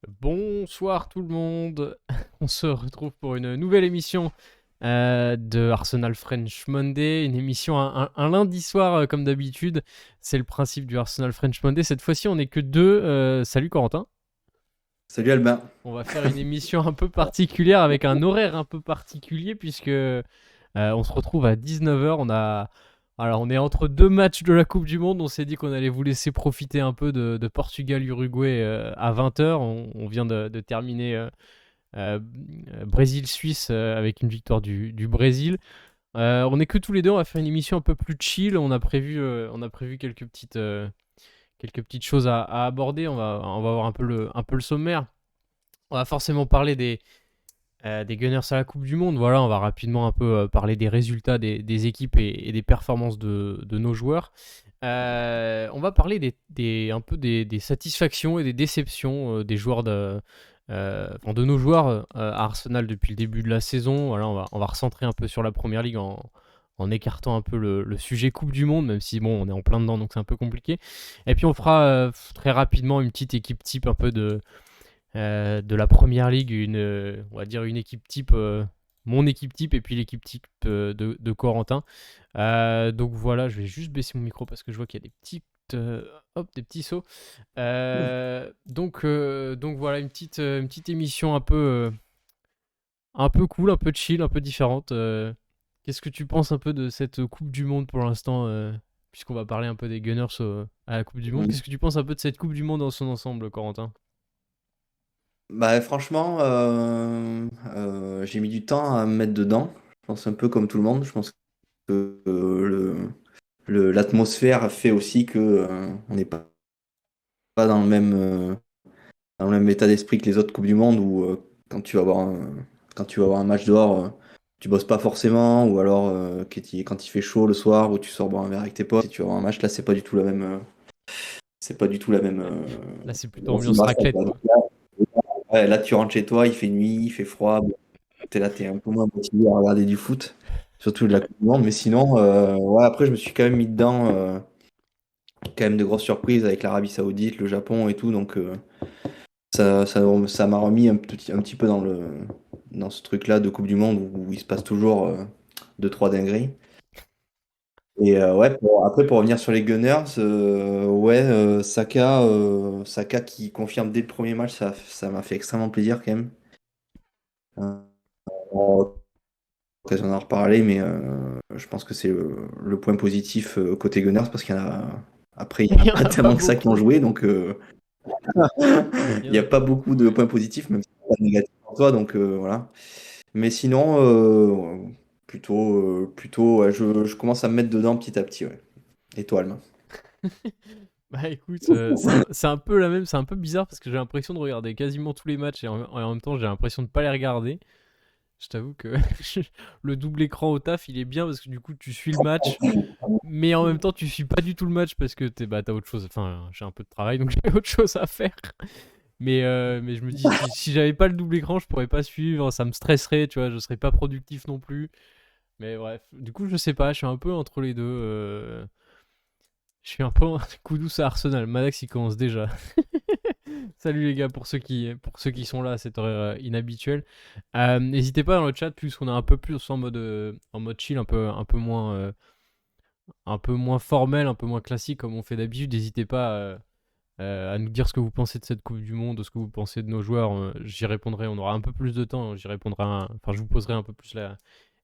Bonsoir tout le monde, on se retrouve pour une nouvelle émission de Arsenal French Monday, une émission un lundi soir comme d'habitude, c'est le principe du Arsenal French Monday, cette fois-ci on n'est que deux, salut Corentin. Salut Albin. On va faire une émission un peu particulière avec un horaire un peu particulier puisque on se retrouve à 19h, alors on est entre deux matchs de la Coupe du Monde, on s'est dit qu'on allait vous laisser profiter un peu de Portugal-Uruguay à 20h, on vient de terminer euh, Brésil-Suisse avec une victoire du Brésil. On est que tous les deux, on va faire une émission un peu plus chill, on a prévu quelques petites choses à aborder, on va voir un peu le sommaire. On va forcément parler des Gunners à la Coupe du Monde. Voilà, on va rapidement un peu parler des résultats des équipes et des performances de nos joueurs. On va parler un peu des satisfactions et des déceptions des joueurs de nos joueurs à Arsenal depuis le début de la saison. Voilà, on va recentrer un peu sur la Première Ligue en écartant un peu le sujet Coupe du Monde, même si bon, on est en plein dedans, donc c'est un peu compliqué. Et puis on fera très rapidement une petite équipe type un peu de la première ligue, on va dire une équipe type, mon équipe type et puis l'équipe type de Corentin. Donc voilà, je vais juste baisser mon micro parce que je vois qu'il y a des petits sauts. Donc voilà, une petite émission un peu cool, un peu chill, un peu différente. Qu'est-ce que tu penses un peu de cette Coupe du Monde pour l'instant, puisqu'on va parler un peu des Gunners à la Coupe du Monde. Qu'est-ce que tu penses un peu de cette Coupe du Monde dans son ensemble, Corentin? Bah franchement, j'ai mis du temps à me mettre dedans. Je pense un peu comme tout le monde. Je pense que l'atmosphère fait aussi que on n'est pas dans le même état d'esprit que les autres Coupes du Monde où quand tu vas voir un match dehors, tu bosses pas forcément, ou alors quand il fait chaud le soir où tu sors boire un verre avec tes potes et tu vas voir un match, là c'est pas du tout la même, c'est pas du tout la même Là, c'est plutôt ambiance vibration, raclette, quoi. Donc quoi. ouais, là, tu rentres chez toi, il fait nuit, il fait froid. Bon, t'es là, t'es un peu moins motivé à regarder du foot, surtout de la Coupe du Monde. Mais sinon, ouais, après, je me suis quand même mis dedans. Quand même de grosses surprises avec l'Arabie Saoudite, le Japon et tout. Donc, ça m'a remis un petit peu dans ce truc-là de Coupe du Monde où il se passe toujours deux, trois dingueries. Et ouais, après, pour revenir sur les Gunners, ouais, Saka qui confirme dès le premier match, ça m'a fait extrêmement plaisir quand même. On l'occasion d'en reparler, mais je pense que c'est le point positif côté Gunners parce qu'il y en a. Après, il Il n'y en y a en pas a pas tellement que ça qui ont beaucoup. joué, donc Il y il n'y en a a pas pas beaucoup beaucoup. de points positifs, même si c'est pas négatif en soi, donc voilà. Mais sinon, plutôt ouais, je commence à me mettre dedans petit à petit, ouais. Et toi, Alma? Bah écoute, c'est un peu la même, c'est un peu bizarre parce que j'ai l'impression de regarder quasiment tous les matchs et en même temps j'ai l'impression de pas les regarder. Je t'avoue que le double écran au taf il est bien parce que du coup tu suis le match, mais en même temps tu suis pas du tout le match parce que t'as autre chose. Enfin, j'ai un peu de travail donc j'ai autre chose à faire. Mais je me dis, si j'avais pas le double écran, je pourrais pas suivre, ça me stresserait, tu vois, je serais pas productif non plus. Mais bref, du coup, je sais pas, je suis un peu entre les deux. Je suis un peu en coup douce à Arsenal. Madax, il commence déjà. Salut les gars, pour ceux qui sont là à cette heure inhabituelle. N'hésitez pas dans le chat, puisqu'on est un peu plus en mode chill, un peu moins formel, un peu moins classique comme on fait d'habitude. N'hésitez pas à nous dire ce que vous pensez de cette Coupe du Monde, ce que vous pensez de nos joueurs. J'y répondrai, on aura un peu plus de temps. J'y répondrai, enfin, je vous poserai un peu plus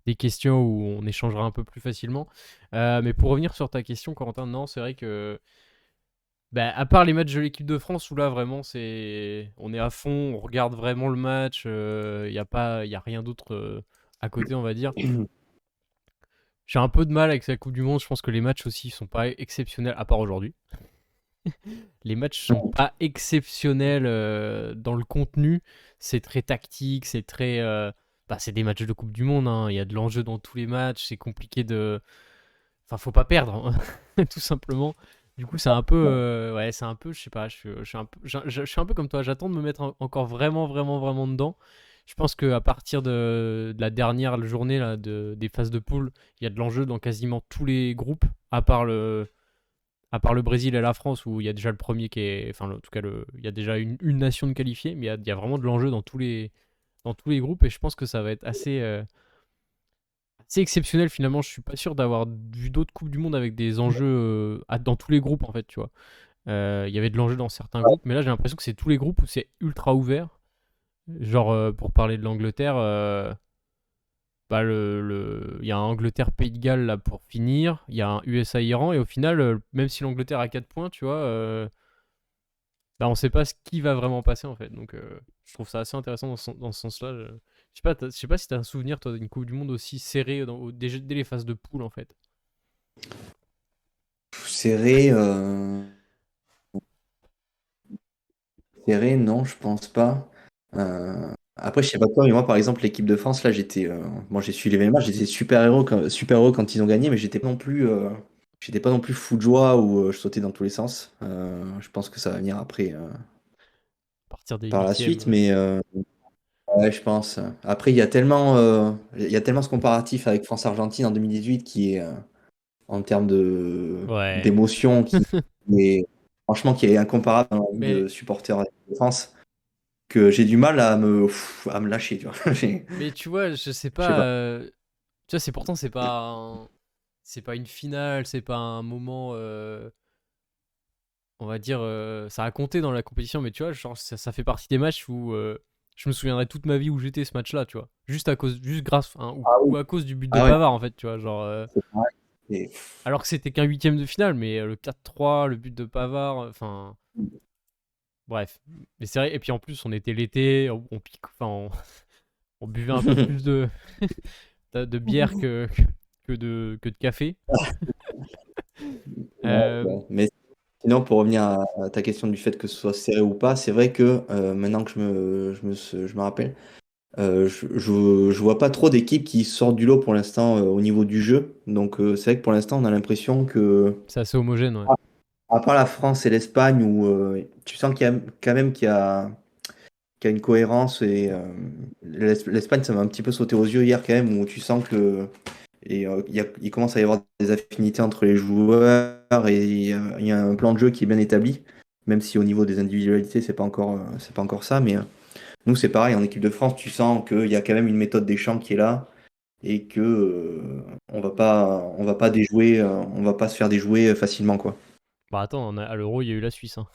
des questions où on échangera un peu plus facilement. Mais pour revenir sur ta question, Corentin, non, c'est vrai que bah, à part les matchs de l'équipe de France où là vraiment on est à fond, on regarde vraiment le match, y a rien d'autre à côté, on va dire. J'ai un peu de mal avec cette Coupe du Monde. Je pense que les matchs aussi sont pas exceptionnels, à part aujourd'hui. Les matchs sont pas exceptionnels dans le contenu. C'est très tactique, c'est des matchs de Coupe du Monde, hein. Il y a de l'enjeu dans tous les matchs. C'est compliqué de. Enfin, faut pas perdre, hein, tout simplement. Du coup, c'est un peu. Ouais, c'est un peu. Je sais pas. Je suis un peu, je suis un peu comme toi. J'attends de me mettre encore vraiment, vraiment, vraiment dedans. Je pense qu'à partir de la dernière journée des phases de poule, il y a de l'enjeu dans quasiment tous les groupes, à part le Brésil et la France, où il y a déjà le premier qui est. Enfin, en tout cas, il y a déjà une nation de qualifiée, mais il y a vraiment de l'enjeu dans tous les groupes, et je pense que ça va être assez exceptionnel finalement. Je suis pas sûr d'avoir vu d'autres Coupes du Monde avec des enjeux dans tous les groupes, en fait, tu vois. Il y avait de l'enjeu dans certains groupes, mais là, j'ai l'impression que c'est tous les groupes où c'est ultra ouvert. Genre, pour parler de l'Angleterre, bah, il y a un Angleterre-Pays de Galles là pour finir, il y a un USA-Iran, et au final, même si l'Angleterre a 4 points, tu vois, bah, on sait pas ce qui va vraiment passer en fait. Donc, je trouve ça assez intéressant dans ce sens-là. Je sais pas si t'as un souvenir, toi, d'une Coupe du Monde aussi serrée dès les phases de poule en fait. Serré, serré, non, je pense pas. Après, je sais pas toi, mais moi, par exemple, l'équipe de France, là, bon, j'ai suivi les matchs, j'étais super heureux quand ils ont gagné, mais j'étais pas non plus fou de joie ou je sautais dans tous les sens. Je pense que ça va venir après, À partir des par la huitièmes. suite, mais ouais, je pense. Après, il y a tellement ce comparatif avec France-Argentine en 2018 qui est, en termes Ouais. d'émotion, qui est incomparable dans la vie Mais, de supporter de France, que j'ai du mal à me lâcher, tu vois. mais tu vois, je sais Je sais pas. pas. Tu vois, pourtant, c'est pas une finale, c'est pas un moment. On va dire, ça a compté dans la compétition, mais tu vois, genre, ça fait partie des matchs où je me souviendrai toute ma vie où j'étais ce match-là, tu vois. Juste grâce, hein, Ah ou oui. à cause du but de Ah ouais, Pavard, en fait, tu vois. Genre, c'est pareil. Et- alors que c'était qu'un huitième de finale, mais le 4-3, le but de Pavard, enfin, bref. Mais c'est vrai, et puis en plus, on était l'été, on buvait un peu plus de bière que de café. Ouais, Euh, ouais. Mais sinon, pour revenir à ta question du fait que ce soit serré ou pas, c'est vrai que maintenant que je me rappelle, je vois pas trop d'équipes qui sortent du lot pour l'instant au niveau du jeu. Donc c'est vrai que pour l'instant, on a l'impression que, c'est assez homogène, ouais. à part la France et l'Espagne, où tu sens qu'il y a quand même qu'il y a une cohérence, et l'Espagne, ça m'a un petit peu sauté aux yeux hier quand même, où tu sens que il commence à y avoir des affinités entre les joueurs, et il y a un plan de jeu qui est bien établi, même si au niveau des individualités, c'est pas encore ça. Mais nous, c'est pareil, en équipe de France, tu sens qu'il y a quand même une méthode des champs qui est là, et que on va pas déjouer, on va pas se faire déjouer facilement, quoi. Bah attends, à l'Euro, il y a eu la Suisse, hein.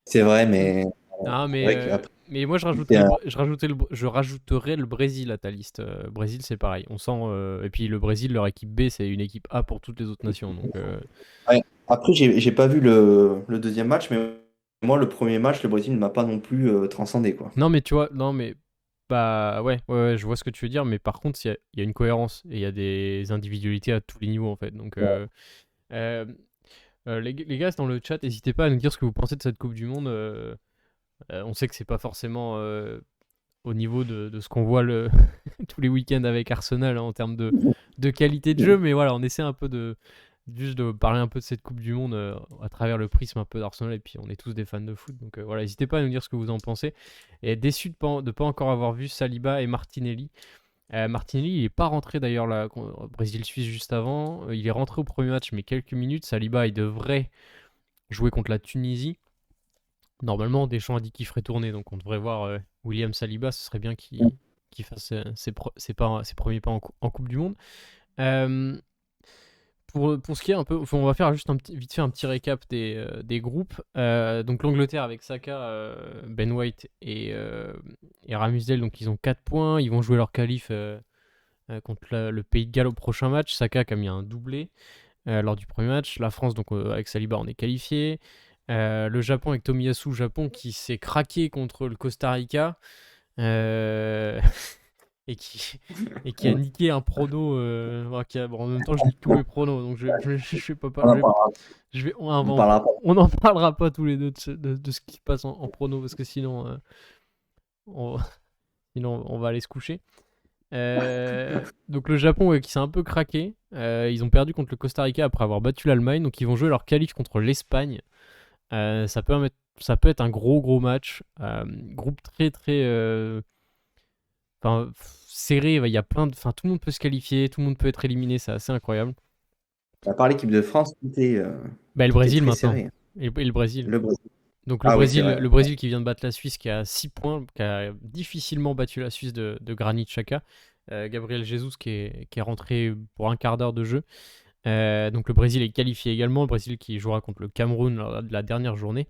C'est vrai, Mm. mais Ah, c'est vrai qu'après, mais moi, c'est je rajouterais le Brésil à ta liste. Brésil, c'est pareil. On sent. Et puis le Brésil, leur équipe B, c'est une équipe A pour toutes les autres nations. Donc, ouais. Après, j'ai pas vu le deuxième match, mais moi, le premier match, le Brésil ne m'a pas non plus transcendé, quoi. non, mais tu vois, non, mais. Bah ouais, je vois ce que tu veux dire, mais par contre, il y a une cohérence et il y a des individualités à tous les niveaux, en fait. Donc, Ouais. euh, les gars, dans le chat, n'hésitez pas à nous dire ce que vous pensez de cette Coupe du Monde. On sait que c'est pas forcément au niveau de ce qu'on voit tous les week-ends avec Arsenal, hein, en termes de qualité de jeu, mais voilà, on essaie un peu juste de parler un peu de cette Coupe du Monde à travers le prisme un peu d'Arsenal, et puis on est tous des fans de foot, donc voilà, n'hésitez pas à nous dire ce que vous en pensez. Et déçu de pas encore avoir vu Saliba et Martinelli. Martinelli, il est pas rentré d'ailleurs là, au Brésil-Suisse juste avant. Il est rentré au premier match, mais quelques minutes. Saliba, il devrait jouer contre la Tunisie. Normalement, Deschamps a dit qu'il ferait tourner, donc on devrait voir William Saliba. Ce serait bien qu'il fasse ses premiers pas en Coupe du Monde. Euh, pour ce qui est un peu, enfin, on va faire juste vite fait un petit récap des groupes. Donc l'Angleterre avec Saka, Ben White et Ramsdale, donc ils ont 4 points. Ils vont jouer leur qualif contre le Pays de Galles au prochain match. Saka qui a mis un doublé lors du premier match. La France, donc avec Saliba, on est qualifié. Le Japon avec Tomiyasu, Japon qui s'est craqué contre le Costa Rica euh, et, qui, et qui a niqué un prono. Bon, en même temps, je nique tous mes pronos, donc je vais pas On en parlera, on parlera pas. on n'en parlera pas tous les deux de ce qui se passe en prono, parce que sinon, on, sinon on va aller se coucher. Donc le Japon qui s'est un peu craqué, ils ont perdu contre le Costa Rica après avoir battu l'Allemagne, donc ils vont jouer leur qualif contre l'Espagne. Ça peut être un gros match. Groupe très très serré. Il y a tout le monde peut se qualifier, tout le monde peut être éliminé, c'est assez incroyable. À part l'équipe de France, Bah, le tout est Brésil très maintenant. serré. Et le Brésil. Le Brésil. Donc Ah oui, c'est vrai. Le Brésil qui vient de battre la Suisse, qui a 6 points, qui a difficilement battu la Suisse de Granit Xhaka. Gabriel Jesus qui est rentré pour un quart d'heure de jeu. Donc le Brésil est qualifié également. Le Brésil qui jouera contre le Cameroun lors de la dernière journée.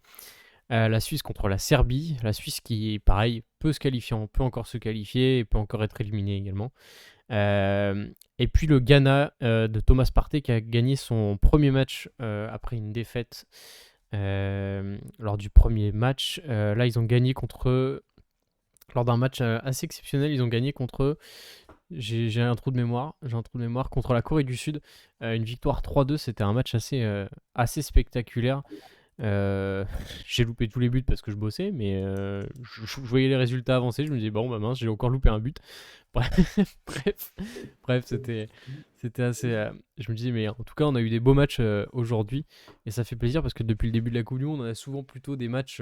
La Suisse contre la Serbie. La Suisse qui, pareil, peut se qualifier, peut encore se qualifier et peut encore être éliminé également. Et puis le Ghana de Thomas Partey qui a gagné son premier match après une défaite lors du premier match. Là, ils ont gagné lors d'un match assez exceptionnel, ils ont gagné contre. J'ai un trou de mémoire. J'ai un trou de mémoire contre la Corée du Sud. Une victoire 3-2. C'était un match assez spectaculaire. Euh, j'ai loupé tous les buts parce que je bossais, mais je voyais les résultats avancer. Je me disais, bon, bah mince, j'ai encore loupé un but. Bref, bref, c'était assez. Je me disais, mais en tout cas, on a eu des beaux matchs aujourd'hui. Et ça fait plaisir parce que depuis le début de la Coupe du Monde, on a souvent plutôt des matchs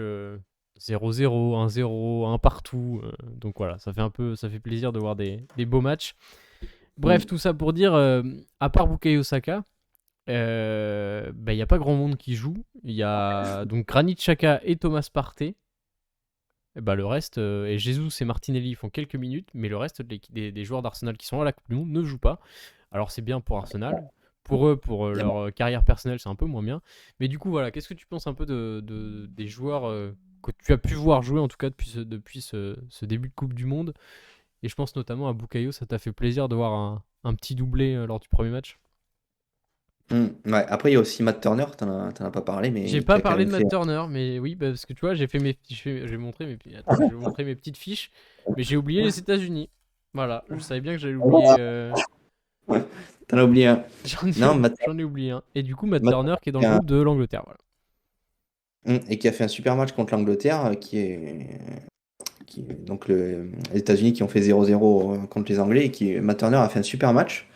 0-0, 1-0, un partout. Donc voilà, ça fait plaisir de voir des beaux matchs. Bref, Mm. tout ça pour dire, à part Bukayo Saka, il n'y a pas grand monde qui joue. Il y a donc Granit Xhaka et Thomas Partey. Et le reste, et Jesus et Martinelli font quelques minutes, mais le reste des joueurs d'Arsenal qui sont à la Coupe du Monde ne jouent pas. Alors c'est bien pour Arsenal. Pour eux, pour leur carrière personnelle, c'est un peu moins bien. Mais du coup, voilà, qu'est-ce que tu penses un peu des joueurs que tu as pu voir jouer, en tout cas depuis ce début de Coupe du Monde? Et je pense notamment à Bukayo, ça t'a fait plaisir de voir un petit doublé lors du premier match? Ouais. Après, il y a aussi Matt Turner, t'en as pas parlé, J'ai mais qui pas a quand parlé même de fait. Matt Turner, mais oui, parce que tu vois, j'ai montré attends, je vais montrer mes petites fiches, mais j'ai oublié les États-Unis. Voilà, je savais bien que j'allais oublier. T'en as oublié un. Non, J'en ai oublié un. Et du coup, Matt Matt Turner qui est dans le Turner, groupe de l'Angleterre. Voilà. et qui a fait un super match contre l'Angleterre, donc les États-Unis qui ont fait 0-0 contre les Anglais, Matt Turner a fait un super match.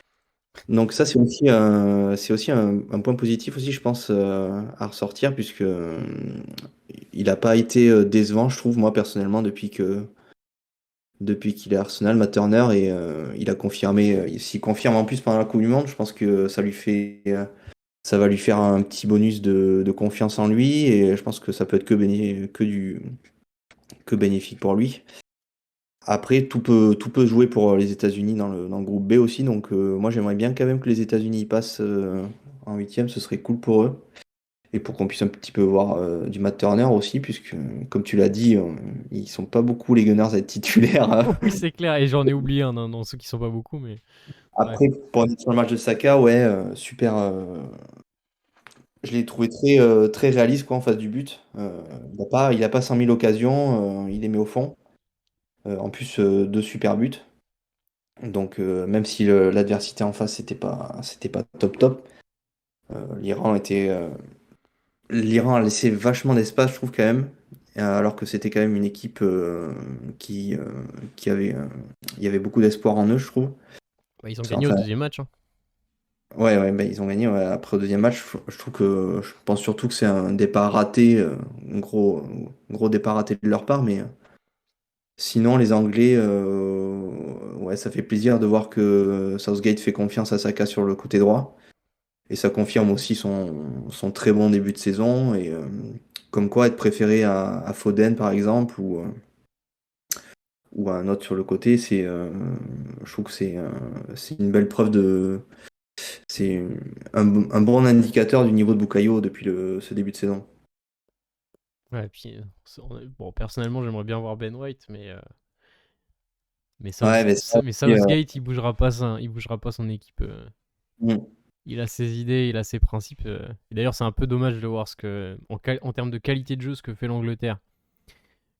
Donc ça, c'est aussi un point positif aussi, je pense, à ressortir, puisque il n'a pas été décevant, je trouve, moi, personnellement, depuis qu'il est à Arsenal, Matt Turner, et il a confirmé, s'il confirme en plus pendant la Coupe du Monde, je pense que ça va lui faire un petit bonus de confiance en lui, et je pense que ça peut être que bénéfique pour lui. Après, tout peut jouer pour les États-Unis dans le groupe B aussi. Donc, moi, j'aimerais bien quand même que les États-Unis y passent en huitième. Ce serait cool pour eux. Et pour qu'on puisse un petit peu voir du Matt Turner aussi, puisque, comme tu l'as dit, ils sont pas beaucoup les Gunners à être titulaires, hein. Oui, c'est clair. Et j'en ai oublié un dans ceux qui sont pas beaucoup, mais ouais. Après, pour aller sur le match de Saka, ouais, super. Je l'ai trouvé très réaliste quoi, en face du but. Il a pas 100 000 occasions, il les met au fond. En plus, deux super buts. Donc, même si l'adversité en face, c'était pas top top, l'Iran l'Iran a laissé vachement d'espace, je trouve, quand même. Alors que c'était quand même une équipe qui avait. Il y avait beaucoup d'espoir en eux, je trouve. Ils ont gagné au Enfin, deuxième match, hein. ouais, ouais, bah, ils ont gagné ouais. Après, au deuxième match, je pense surtout que c'est un départ raté, un gros départ raté de leur part, mais. Sinon, les Anglais, ouais, ça fait plaisir de voir que Southgate fait confiance à Saka sur le côté droit. Et ça confirme aussi son très bon début de saison. Et comme quoi être préféré à Foden, par exemple, ou à un autre sur le côté, je trouve que c'est une belle preuve de. C'est un bon indicateur du niveau de Bukayo depuis ce début de saison. Ouais, et puis, bon, personnellement, j'aimerais bien voir Ben White, Ouais, mais ça, Mais aussi, Southgate, il bougera pas son équipe. mm, Il a ses idées, il a ses principes. Et d'ailleurs, c'est un peu dommage de voir en termes de qualité de jeu, ce que fait l'Angleterre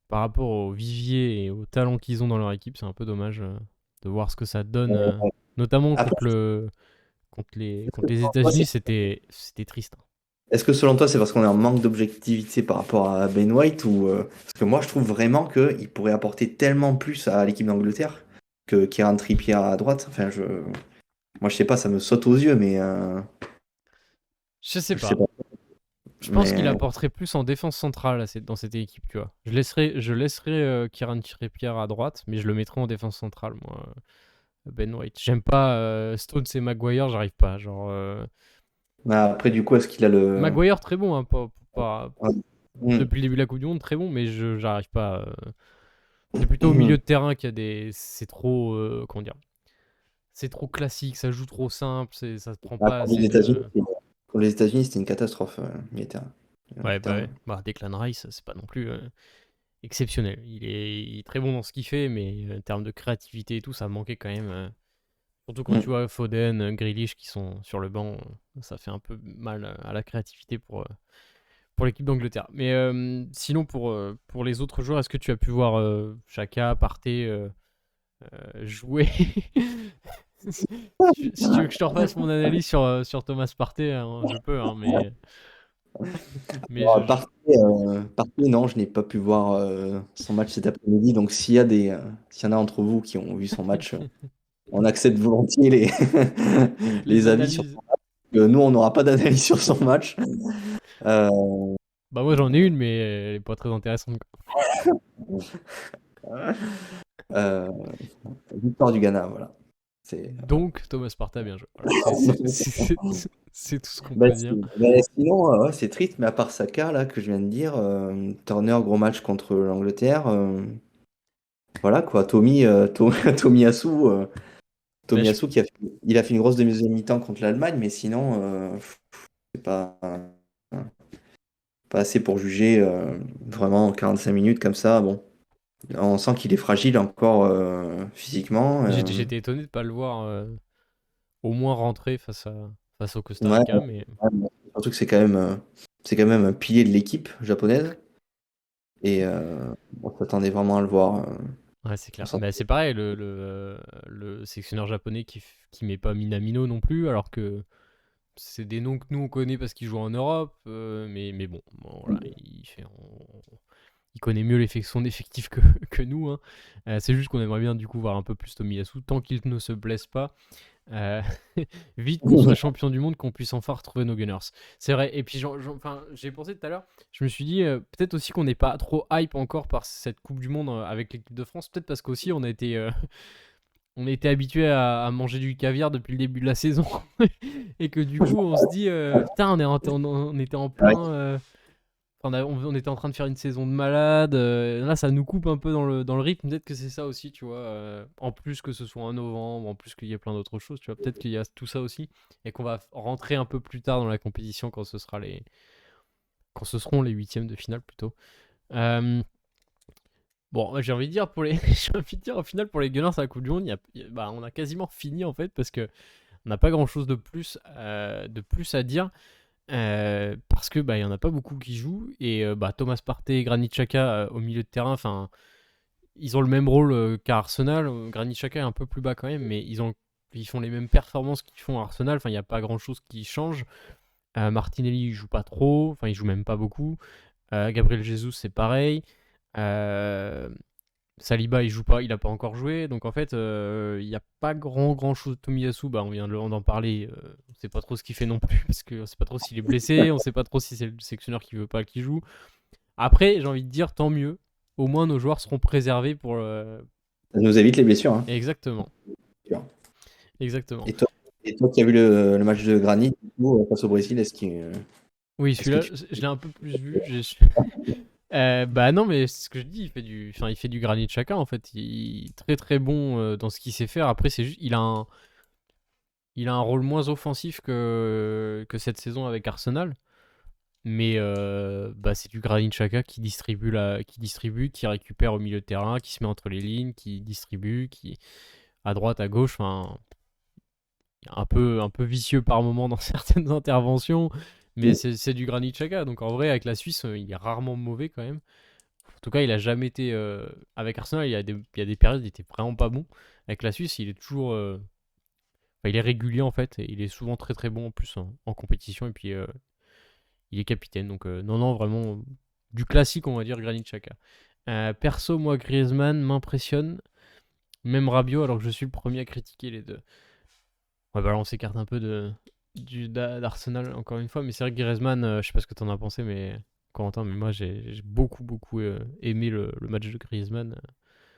par rapport au vivier et au talent qu'ils ont dans leur équipe. C'est un peu dommage de voir ce que ça donne, ouais. notamment Après, contre les toi, États-Unis. C'était triste, hein. est-ce que selon toi, c'est parce qu'on est en manque d'objectivité par rapport à Ben White ou parce que moi, je trouve vraiment qu'il pourrait apporter tellement plus à l'équipe d'Angleterre que Kieran Trippier à droite. Enfin, moi, je sais pas, ça me saute aux yeux, mais Je sais je sais pas. pas. Je pense qu'il Mais apporterait plus en défense centrale dans cette équipe, tu vois. Je laisserai Kieran Trippier à droite, mais je le mettrai en défense centrale, moi, Ben White. J'aime pas Stones et Maguire, j'arrive pas. Genre, Après, du coup, est-ce qu'il a le. Maguire, très bon, hein, Ouais. Mm. depuis le début de la Coupe du Monde, très bon, mais j'arrive pas. C'est plutôt au milieu de terrain qu'il y a des. C'est trop. Comment dire? C'est trop classique, ça joue trop simple, ça se prend Ah, pas pour assez les États-Unis, de. pour les États-Unis, c'était une catastrophe, militaire. Ouais, bah Terrain. ouais. Bah, Declan Rice, c'est pas non plus exceptionnel. Il est très bon dans ce qu'il fait, mais en termes de créativité et tout, ça manquait quand même. Surtout quand tu Mm. vois Foden, Grealish qui sont sur le banc, ça fait un peu mal à la créativité pour l'équipe d'Angleterre. Mais sinon, pour les autres joueurs, est-ce que tu as pu voir Xhaka, Partey jouer si tu veux que je te refasse mon analyse sur Thomas Partey, hein, je peux, hein, mais Partey, non, je n'ai pas pu voir son match cet après-midi. Donc, s'il y en a entre vous qui ont vu son match, on accepte volontiers les les avis sur analyses. son match. Nous, on n'aura pas d'analyse sur son match. Euh, Bah moi j'en ai une, mais elle est pas très intéressante, quoi. euh, Victoire du Ghana, voilà. C'est, Donc Thomas Partey a bien joué. Voilà, c'est tout ce qu'on bah, peut dire. sinon, ouais, c'est triste, mais à part Saka, là, que je viens de dire, Turner, gros match contre l'Angleterre. Voilà, quoi. Tomiyasu. Bah, Tomiyasu il a fait une grosse deuxième mi-temps contre l'Allemagne, mais sinon, c'est pas assez pour juger vraiment en 45 minutes comme ça. Bon, on sent qu'il est fragile encore physiquement. j'étais étonné de pas le voir au moins rentrer face au Costa Ouais, Rica, mais ouais, surtout que c'est quand même un pilier de l'équipe japonaise et on s'attendait vraiment à le voir. ouais, c'est On clair. s'attendait- Mais c'est pareil, le sélectionneur japonais qui met pas Minamino non plus, alors que c'est des noms que nous on connaît parce qu'ils jouent en Europe, mais bon, voilà, il connaît mieux son effectif que nous, hein. C'est juste qu'on aimerait bien du coup voir un peu plus Tomiyasu, tant qu'il ne se blesse pas. Euh, vite qu'on soit champion du monde, qu'on puisse enfin retrouver nos Gunners. C'est vrai. Et puis, enfin, j'ai pensé tout à l'heure, je me suis dit, peut-être aussi qu'on n'est pas trop hype encore par cette Coupe du Monde avec l'équipe de France. Peut-être parce qu'aussi, on a été habitué à manger du caviar depuis le début de la saison. Et que du coup, on se dit, putain, on était en Ouais. plein. On était en train de faire une saison de malade. Là, ça nous coupe un peu dans le rythme. Peut-être que c'est ça aussi, tu vois. En plus que ce soit en novembre, en plus qu'il y ait plein d'autres choses, tu vois. Peut-être qu'il y a tout ça aussi. Et qu'on va rentrer un peu plus tard dans la compétition quand quand ce seront les huitièmes de finale plutôt. Euh, bon, j'ai envie de dire j'ai envie de dire au final pour les Gunners à la Coupe du Monde, bah, on a quasiment fini en fait parce que on n'a pas grand-chose de plus à dire. Parce que bah il y en a pas beaucoup qui jouent et bah Thomas Partey et Granit Xhaka au milieu de terrain, enfin ils ont le même rôle qu'à Arsenal. Granit Xhaka est un peu plus bas quand même, mais ils font les mêmes performances qu'ils font à Arsenal. Enfin il n'y a pas grand chose qui change. Martinelli il joue pas trop, enfin il joue même pas beaucoup. Gabriel Jesus c'est pareil. Euh, Saliba il joue pas, il a pas encore joué, donc en fait il n'y a pas grand chose. Tomiyasu, bah on vient d'en parler, on sait pas trop ce qu'il fait non plus parce que on sait pas trop s'il est blessé, on sait pas trop si c'est le sélectionneur qui veut pas qu'il joue. Après j'ai envie de dire tant mieux, au moins nos joueurs seront préservés pour Ça nous évite les blessures, hein. exactement, exactement. Et toi, et toi qui as vu le match de Granit du coup, face au Brésil, Oui est-ce que celui-là tu. je l'ai un peu plus vu. Bah non mais c'est ce que je dis, il fait du Granit Xhaka en fait, il est très très bon dans ce qu'il sait faire. Après c'est juste il a un rôle moins offensif que cette saison avec Arsenal. Mais bah, c'est du Granit Xhaka qui récupère au milieu de terrain, qui se met entre les lignes, qui distribue, qui à droite, à gauche. Enfin, un peu vicieux par moment dans certaines interventions, mais c'est du Granit Xhaka. Donc en vrai, avec la Suisse, il est rarement mauvais quand même. En tout cas, il a jamais été avec Arsenal. Il y a des périodes, il était vraiment pas bon. Avec la Suisse, il est toujours enfin, il est régulier en fait, et il est souvent très très bon en plus en compétition, et puis il est capitaine. Donc non, non, vraiment du classique, on va dire, Granit Xhaka. Perso, moi, Griezmann m'impressionne, même Rabiot, alors que je suis le premier à critiquer les deux. Ouais, bah là, on s'écarte un peu d'Arsenal encore une fois, mais c'est vrai que Griezmann, je sais pas ce que t'en as pensé, mais Corentin, mais moi j'ai beaucoup beaucoup aimé le match de Griezmann.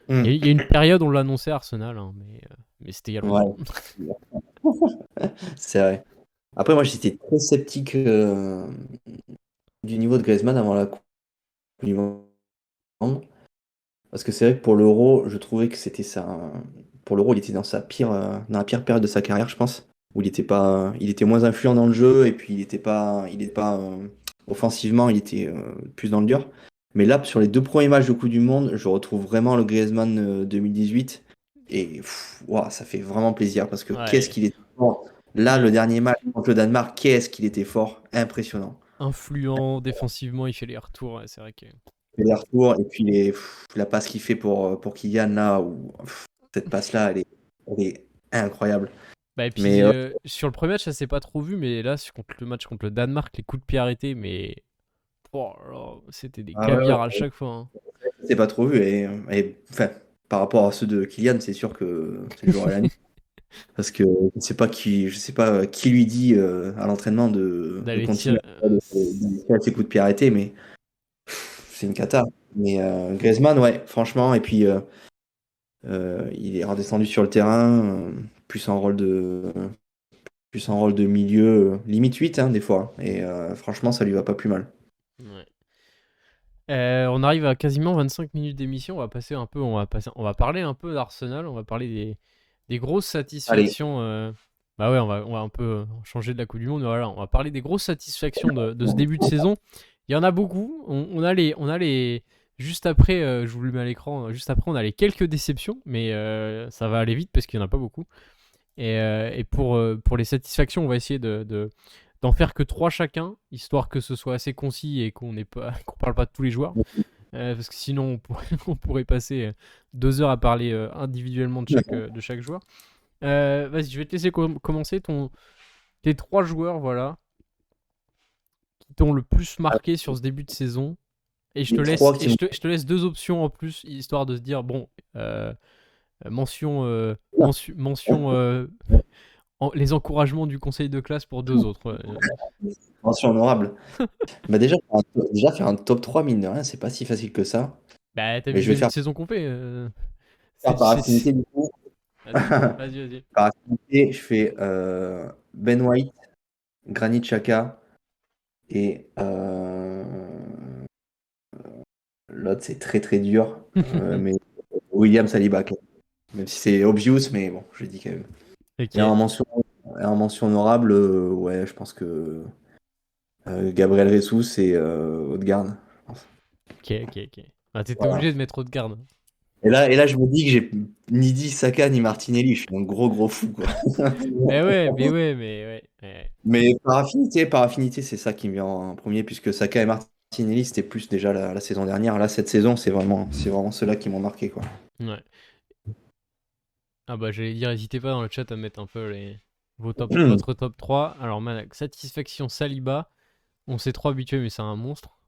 Il y a une période, on l'annonçait à Arsenal, hein, mais c'était il y a Ouais, longtemps. c'est vrai. Après, moi, j'étais très sceptique du niveau de Griezmann avant la Coupe du Monde. Parce que c'est vrai que pour l'Euro, je trouvais que c'était ça. Pour l'Euro, il était dans la pire période de sa carrière, je pense, où il était moins influent dans le jeu et puis il était pas offensivement, il était plus dans le dur. Mais là, sur les deux premiers matchs de Coupe du Monde, je retrouve vraiment le Griezmann 2018 et ouah, ça fait vraiment plaisir parce que qu'est-ce Ouais. qu'il était fort. Là, Il le dernier match contre le Danemark, qu'est-ce qu'il était fort, impressionnant. influent défensivement, il fait les retours. Ouais, c'est vrai que. Fait les retours et puis la passe qu'il fait pour Kylian là, cette passe-là, elle est incroyable. Bah, et Mais puis sur le premier match, ça s'est pas trop vu, mais là, contre le match contre le Danemark, les coups de pied arrêtés, mais oh là là, c'était des ah ouais, caviars à ouais, chaque fois, hein. c'est pas trop vu enfin, par rapport à ceux de Kylian, c'est sûr que c'est le jour à la nuit. Parce que je sais pas qui lui dit à l'entraînement de D'aller continuer tirer. de faire ses coups de pied arrêtés, mais c'est une cata. Mais Griezmann, ouais, franchement, et puis il est redescendu sur le terrain, plus en rôle de milieu, limite 8 hein, des fois. Et franchement, ça lui va pas plus mal. Ouais. On arrive à quasiment 25 minutes d'émission. On va parler un peu d'Arsenal. On va parler des grosses Allez, satisfactions. Bah ouais, on va un peu changer de la Coupe du Monde. Mais voilà, on va parler des grosses satisfactions de ce début de saison. Il y en a beaucoup. On a les, juste après, je vous le mets à l'écran. Juste après, on a les quelques déceptions, mais ça va aller vite parce qu'il y en a pas beaucoup. Et pour les satisfactions, on va essayer d'en faire que 3 chacun, histoire que ce soit assez concis et qu'on qu'on parle pas de tous les joueurs. Parce que sinon, on pourrait passer 2 heures à parler individuellement de chaque joueur. Vas-y, je vais te laisser commencer tes 3 joueurs, voilà, qui t'ont le plus marqué sur ce début de saison. Et les trois qui m'ont. je te laisse 2 options en plus, histoire de se dire, bon, mention les encouragements du conseil de classe pour 2 autres. Mention honorable. Bah déjà, faire un top 3 mine de rien, c'est pas si facile que ça. Bah, t'as vu Mais le je vais début faire de saison qu'on fait. par affinité du coup. Vas-y, vas-y, vas-y. Par affinité, je fais Ben White, Granit Xhaka et l'autre c'est très très dur. Mais William Saliba, quand même si c'est obvious, mais bon, je le dis quand même. Et Ok, en mention honorable, ouais, je pense que Gabriel Jesus et Odegaard, je pense. ok. Ah, t'étais Voilà. obligé de mettre haute garde. Et là, je me dis que j'ai ni dit Saka ni Martinelli. Je suis un gros fou, quoi. Mais ouais. Mais par affinité, c'est ça qui me vient en premier, puisque Saka et Martinelli, c'était plus déjà la saison dernière. Là, cette saison, c'est vraiment ceux-là qui m'ont marqué, quoi. Ouais. Ah bah, j'allais dire, n'hésitez pas dans le chat à mettre un peu votre top 3. Alors, satisfaction Saliba. On s'est trop habitué, mais c'est un monstre.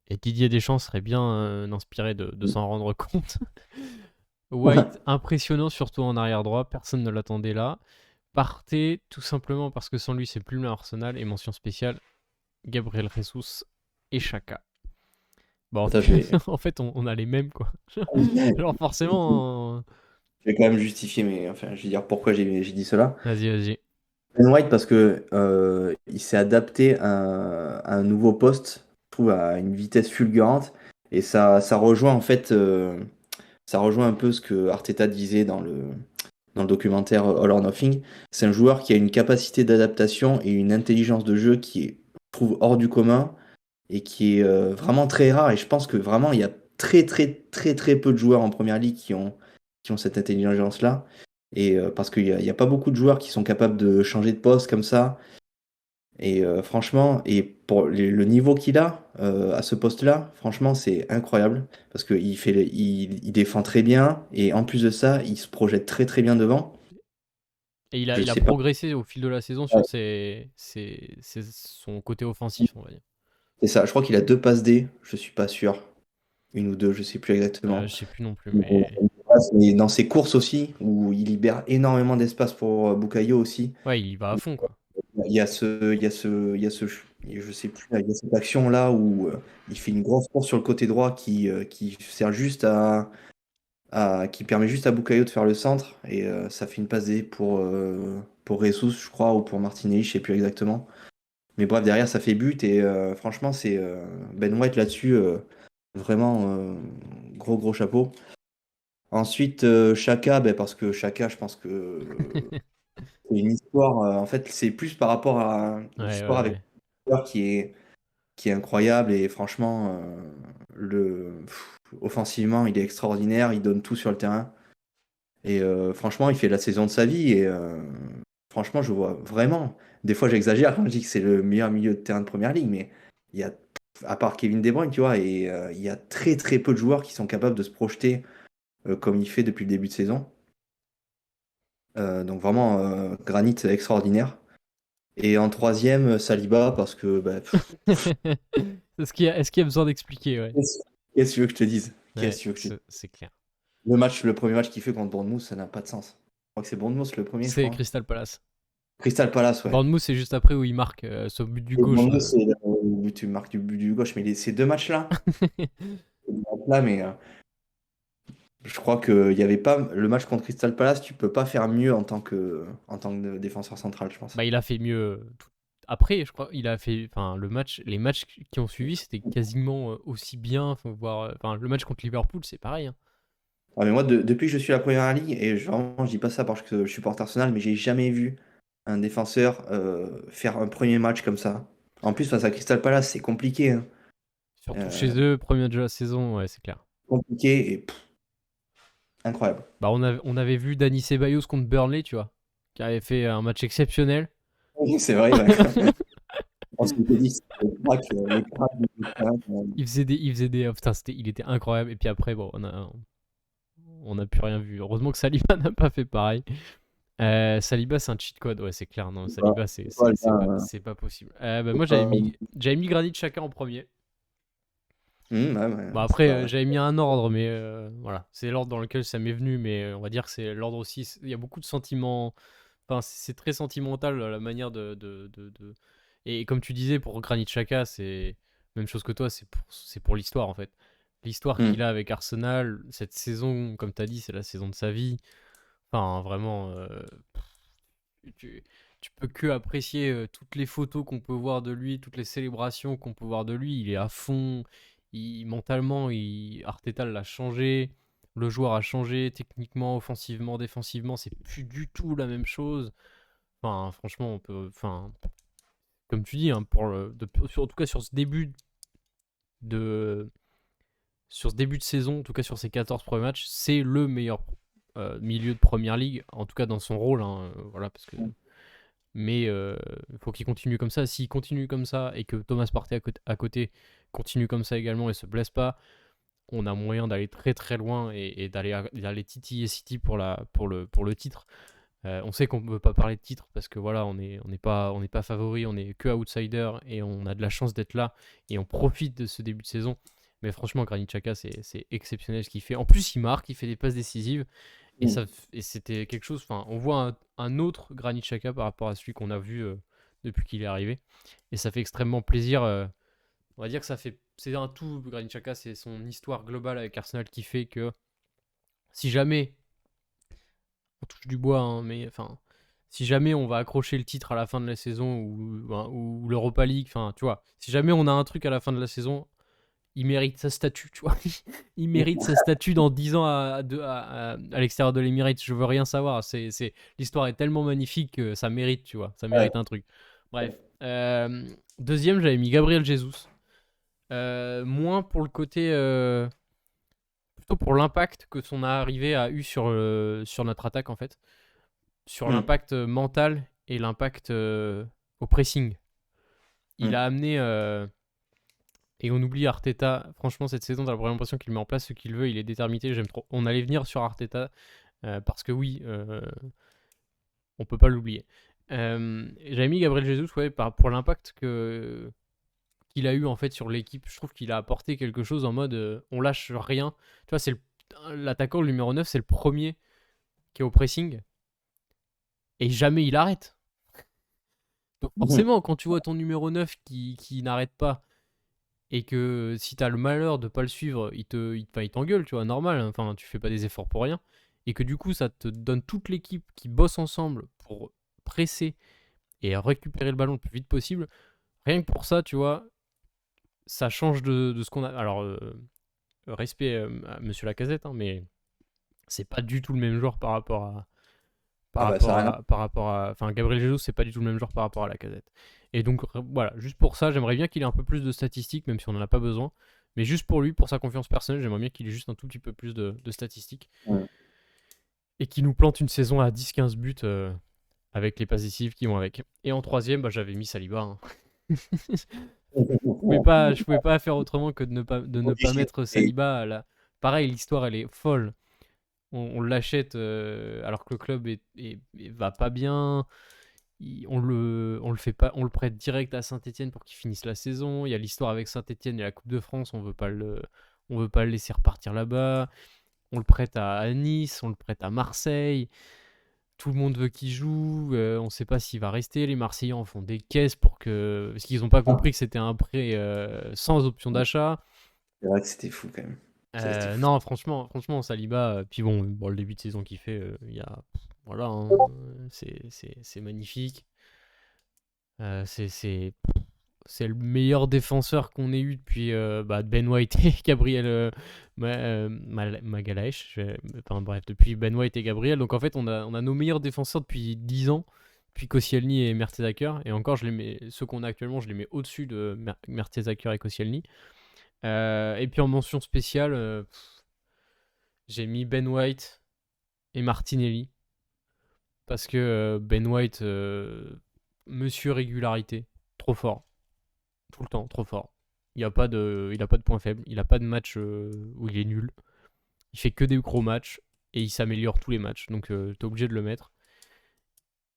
Et Didier Deschamps serait bien inspiré de s'en rendre compte. White, impressionnant, surtout en arrière droit. Personne ne l'attendait là. Partez, tout simplement parce que sans lui, c'est plus le même Arsenal. Et mention spéciale, Gabriel Jesus et Chaka. Bon, Ça, je vais, en fait, on a les mêmes, quoi. Genre, forcément. je vais quand même justifier, mais enfin, je vais dire pourquoi j'ai dit cela. Vas-y, vas-y. Ben White, parce que il s'est adapté à un nouveau poste, je trouve, à une vitesse fulgurante. Et ça rejoint, en fait, ça rejoint un peu ce que Arteta disait dans le documentaire All or Nothing. C'est un joueur qui a une capacité d'adaptation et une intelligence de jeu qui est, je trouve, hors du commun et qui est vraiment très rare. Et je pense que vraiment, il y a très peu de joueurs en première ligue qui ont cette intelligence-là. Et parce qu'il y a pas beaucoup de joueurs qui sont capables de changer de poste comme ça. Et franchement, et pour le niveau qu'il a à ce poste-là, franchement, c'est incroyable. Parce il défend très bien. Et en plus de ça, il se projette très bien devant. Et Je il a sais pas. progressé au fil de la saison sur son côté offensif, on va dire. C'est ça, je crois qu'il a 2 passes D, je suis pas sûr. Une ou deux, je sais plus exactement. Je sais plus non plus, mais. Mais dans ses courses aussi, où il libère énormément d'espace pour Bukayo aussi. Ouais, il y va à fond, quoi. Je sais plus, il y a cette action-là où il fait une grosse course sur le côté droit qui sert juste qui permet juste à Bukayo de faire le centre. Et ça fait une passe D pour Jesus, je crois, ou pour Martinelli, je sais plus exactement. Mais bref, derrière, ça fait but. Et franchement, c'est Ben White là-dessus, vraiment gros, gros chapeau. Ensuite, Chaka, ben, parce que Chaka, je pense que c'est une histoire. En fait, c'est plus par rapport à Ouais, l'histoire avec ouais. le joueur qui est incroyable. Et franchement, offensivement, il est extraordinaire. Il donne tout sur le terrain. Et franchement, il fait la saison de sa vie. Et franchement, je vois vraiment. Des fois, j'exagère quand je dis que c'est le meilleur milieu de terrain de première ligue. Mais il y a, à part Kevin De Bruyne, tu vois, et il y a très, très peu de joueurs qui sont capables de se projeter comme il fait depuis le début de saison. Donc vraiment, Granit extraordinaire. Et en troisième, Saliba, parce que bah, Est-ce qu'il y a besoin d'expliquer, ouais. qu'est-ce que tu veux que je te dise? Qu'est-ce Ouais, que tu veux que je te dise? c'est clair. Le premier match qu'il fait contre Bournemouth, ça n'a pas de sens. Je crois que c'est Bournemouth le premier, je C'est crois. Crystal Palace. Crystal Palace, ouais. Bournemouth, c'est juste après où il marque ce but du Et gauche, Bournemouth, là. c'est où tu marques du but du gauche, mais ces deux matchs-là, mais je crois qu'il n'y avait pas le match contre Crystal Palace, tu peux pas faire mieux en tant que défenseur central, je pense. Bah, il a fait mieux. Après, je crois, il a fait. Enfin, les matchs qui ont suivi, c'était quasiment aussi bien. Enfin, le match contre Liverpool, c'est pareil, hein. Ah, mais moi, depuis que je suis à la Première Ligue, et vraiment, je dis pas ça parce que je supporte Arsenal, mais j'ai jamais vu un défenseur faire un premier match comme ça. En plus, face à Crystal Palace, c'est compliqué, hein. Surtout Euh, chez eux, premier match de la saison, ouais, c'est clair. Compliqué et incroyable. Bah, on avait vu Dani Ceballos contre Burnley, tu vois, qui avait fait un match exceptionnel. Oui, c'est vrai, ouais. On s'était dit, c'est le crack du terrain. Il putain, il était incroyable. Et puis après, bon, on a plus rien vu. Heureusement que Saliba n'a pas fait pareil. Saliba, c'est un cheat code, ouais, c'est clair. Non, C'est pas, Saliba, c'est pas le gars, c'est pas possible. Bah, c'est moi, pas- j'avais mis Granit Xhaka en premier. Ouais, ouais, Bon, c'est après, pas. j'avais mis un ordre, mais voilà, c'est l'ordre dans lequel ça m'est venu. Mais on va dire que c'est l'ordre aussi. Il y a beaucoup de sentiments. Enfin, c'est très sentimental la manière de. Et comme tu disais, pour Granit Xhaka, c'est même chose que toi, c'est pour l'histoire en fait. L'histoire Hmm. qu'il a avec Arsenal, cette saison, comme tu as dit, c'est la saison de sa vie. Enfin, vraiment, tu, tu peux que apprécier toutes les photos qu'on peut voir de lui, toutes les célébrations qu'on peut voir de lui. Il est à fond. Mentalement, Arteta l'a changé. Le joueur a changé techniquement, offensivement, défensivement. C'est plus du tout la même chose. Enfin, franchement, on peut. Enfin, comme tu dis, hein, en tout cas de, sur ce début de saison, en tout cas sur ces 14 premiers matchs, c'est le meilleur milieu de première ligue, en tout cas dans son rôle. Hein, voilà, parce que. Mais il faut qu'il continue comme ça. S'il continue comme ça et que Thomas Partey à côté continue comme ça également et se blesse pas, on a moyen d'aller très très loin et d'aller titiller City pour le titre. On sait qu'on ne peut pas parler de titre parce que voilà, on n'est pas favori, on est que outsider et on a de la chance d'être là et on profite de ce début de saison. Mais franchement, Granit Xhaka, c'est exceptionnel ce qu'il fait. En plus, il marque, il fait des passes décisives et, Hmm. et c'était quelque chose. Enfin, on voit un autre Granit Xhaka par rapport à celui qu'on a vu depuis qu'il est arrivé et ça fait extrêmement plaisir. On va dire que c'est un tout. Granit Xhaka, c'est son histoire globale avec Arsenal qui fait que si jamais on touche du bois, hein, mais enfin, si jamais on va accrocher le titre à la fin de la saison ou l'Europa League, enfin, tu vois, si jamais on a un truc à la fin de la saison, il mérite sa statue, tu vois. Il mérite sa statue dans 10 ans à l'extérieur de l'Emirates. Je veux rien savoir. L'histoire est tellement magnifique que ça mérite, tu vois. Ça Ouais. mérite un truc. Bref. Deuxième, j'avais mis Gabriel Jesus. Moins pour le côté. Plutôt pour l'impact que son arrivée a eu sur notre attaque, en fait. Sur Hmm. l'impact mental et l'impact au pressing. Il Hmm. a amené. Et on oublie Arteta. Franchement, cette saison, t'as la première impression qu'il met en place ce qu'il veut. Il est déterminé. J'aime trop. On allait venir sur Arteta parce que oui, on peut pas l'oublier. J'avais mis Gabriel Jesus, ouais, pour l'impact qu'il a eu en fait sur l'équipe. Je trouve qu'il a apporté quelque chose en mode on lâche rien. Tu vois, l'attaquant le numéro 9, c'est le premier qui est au pressing et jamais il arrête. Donc Hmm. forcément, quand tu vois ton numéro 9 qui n'arrête pas et que si t'as le malheur de pas le suivre, il t'engueule, tu vois, normal, hein. Enfin, tu fais pas des efforts pour rien, et que du coup, ça te donne toute l'équipe qui bosse ensemble pour presser et récupérer le ballon le plus vite possible. Rien que pour ça, tu vois, ça change de ce qu'on a. Alors, respect à Monsieur Lacazette, hein, mais c'est pas du tout le même joueur par rapport à, Ah bah ça a rien. enfin, Gabriel Jesus, c'est pas du tout le même genre par rapport à Lacazette. Et donc voilà, juste pour ça, j'aimerais bien qu'il ait un peu plus de statistiques, même si on n'en a pas besoin. Mais juste pour lui, pour sa confiance personnelle, j'aimerais bien qu'il ait juste un tout petit peu plus de statistiques. Ouais. Et qu'il nous plante une saison à 10-15 buts avec les passes décisives qui vont avec. Et en troisième, bah, j'avais mis Saliba, hein. Je pouvais pas faire autrement que de ne pas Obligé. mettre Saliba à la... Pareil, l'histoire, elle est folle. On l'achète alors que le club va pas bien. On le fait pas, on le prête direct à Saint-Etienne pour qu'il finisse la saison. Il y a l'histoire avec Saint-Etienne et la Coupe de France, on veut pas le laisser repartir là-bas. On le prête à Nice, on le prête à Marseille. Tout le monde veut qu'il joue. On sait pas s'il va rester. Les Marseillais en font des caisses parce qu'ils ont pas compris que c'était un prêt sans option d'achat. C'est vrai que c'était fou quand même. C'était fou. Non, franchement, Saliba, puis bon, le début de saison qu'il fait, il y a, voilà, hein, c'est magnifique. C'est le meilleur défenseur qu'on ait eu depuis Ben White et Gabriel Magalhaes. Enfin bref, depuis Ben White et Gabriel. Donc en fait, on a nos meilleurs défenseurs depuis 10 ans, depuis Koscielny et Mertesacker. Et encore, ceux qu'on a actuellement, je les mets au-dessus de Mertesacker et Koscielny. Et puis en mention spéciale, j'ai mis Ben White et Martinelli. Parce que Ben White, monsieur régularité, trop fort. Tout le temps, trop fort. Il a pas de point faible. Il a pas de match où il est nul. Il fait que des gros matchs et il s'améliore tous les matchs. Donc t'es obligé de le mettre.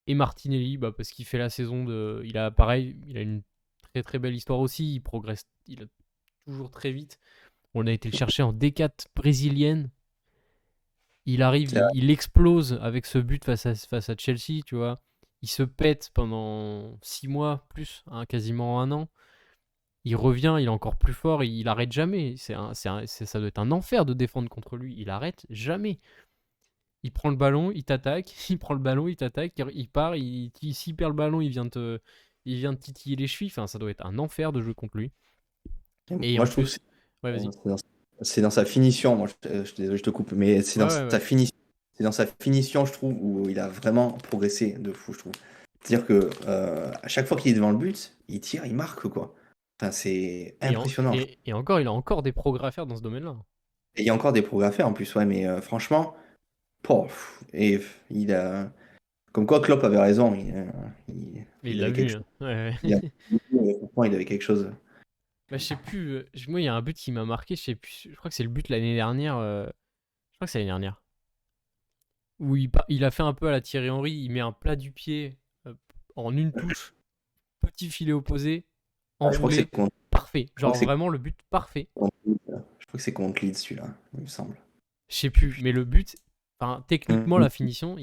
Et Martinelli, bah, parce qu'il fait la saison de. Il a pareil, il a une très très belle histoire aussi. Il progresse, il a toujours très vite. On a été le chercher en D4 brésilienne. Il arrive, C'est vrai. il explose avec ce but face à Chelsea, tu vois. Il se pète pendant 6 mois, plus, hein, quasiment un an. Il revient, il est encore plus fort, il arrête jamais. Ça doit être un enfer de défendre contre lui. Il arrête jamais. Il prend le ballon, il t'attaque, il prend le ballon, il t'attaque, il part, s'il perd le ballon, il vient te titiller les chevilles. Enfin, ça doit être un enfer de jouer contre lui. Et Moi, en je trouve que plus, ouais, vas-y. c'est dans sa finition. Moi, je suis désolé, je te coupe, mais c'est Ouais, dans ouais, sa ouais. finition. C'est dans sa finition, je trouve, où il a vraiment progressé de fou, je trouve. C'est-à-dire que à chaque fois qu'il est devant le but, il tire, il marque, quoi. Enfin, c'est impressionnant. Et encore, il a encore des progrès à faire dans ce domaine-là. Et il y a encore des progrès à faire en plus, ouais, mais franchement, pof, et il a. Comme quoi, Klopp avait raison. Mais il Il l'a avait quelque vu, chose. hein. Ouais, Il a- ouais. franchement, il avait quelque chose. Bah, je sais plus. Moi, il y a un but qui m'a marqué. Je sais plus. Je crois que c'est le but l'année dernière. Je crois que c'est l'année dernière. Où il a fait un peu à la Thierry Henry. Il met un plat du pied en une touche. Petit filet opposé. Ah, je crois que c'est Enroulé. contre. Parfait. Je crois que Genre c'est vraiment le but parfait. contre Leeds, là. Je crois que c'est contre Leeds, celui-là, il me semble. Je sais plus. Mais le but. Enfin, techniquement, la Mhm. finition,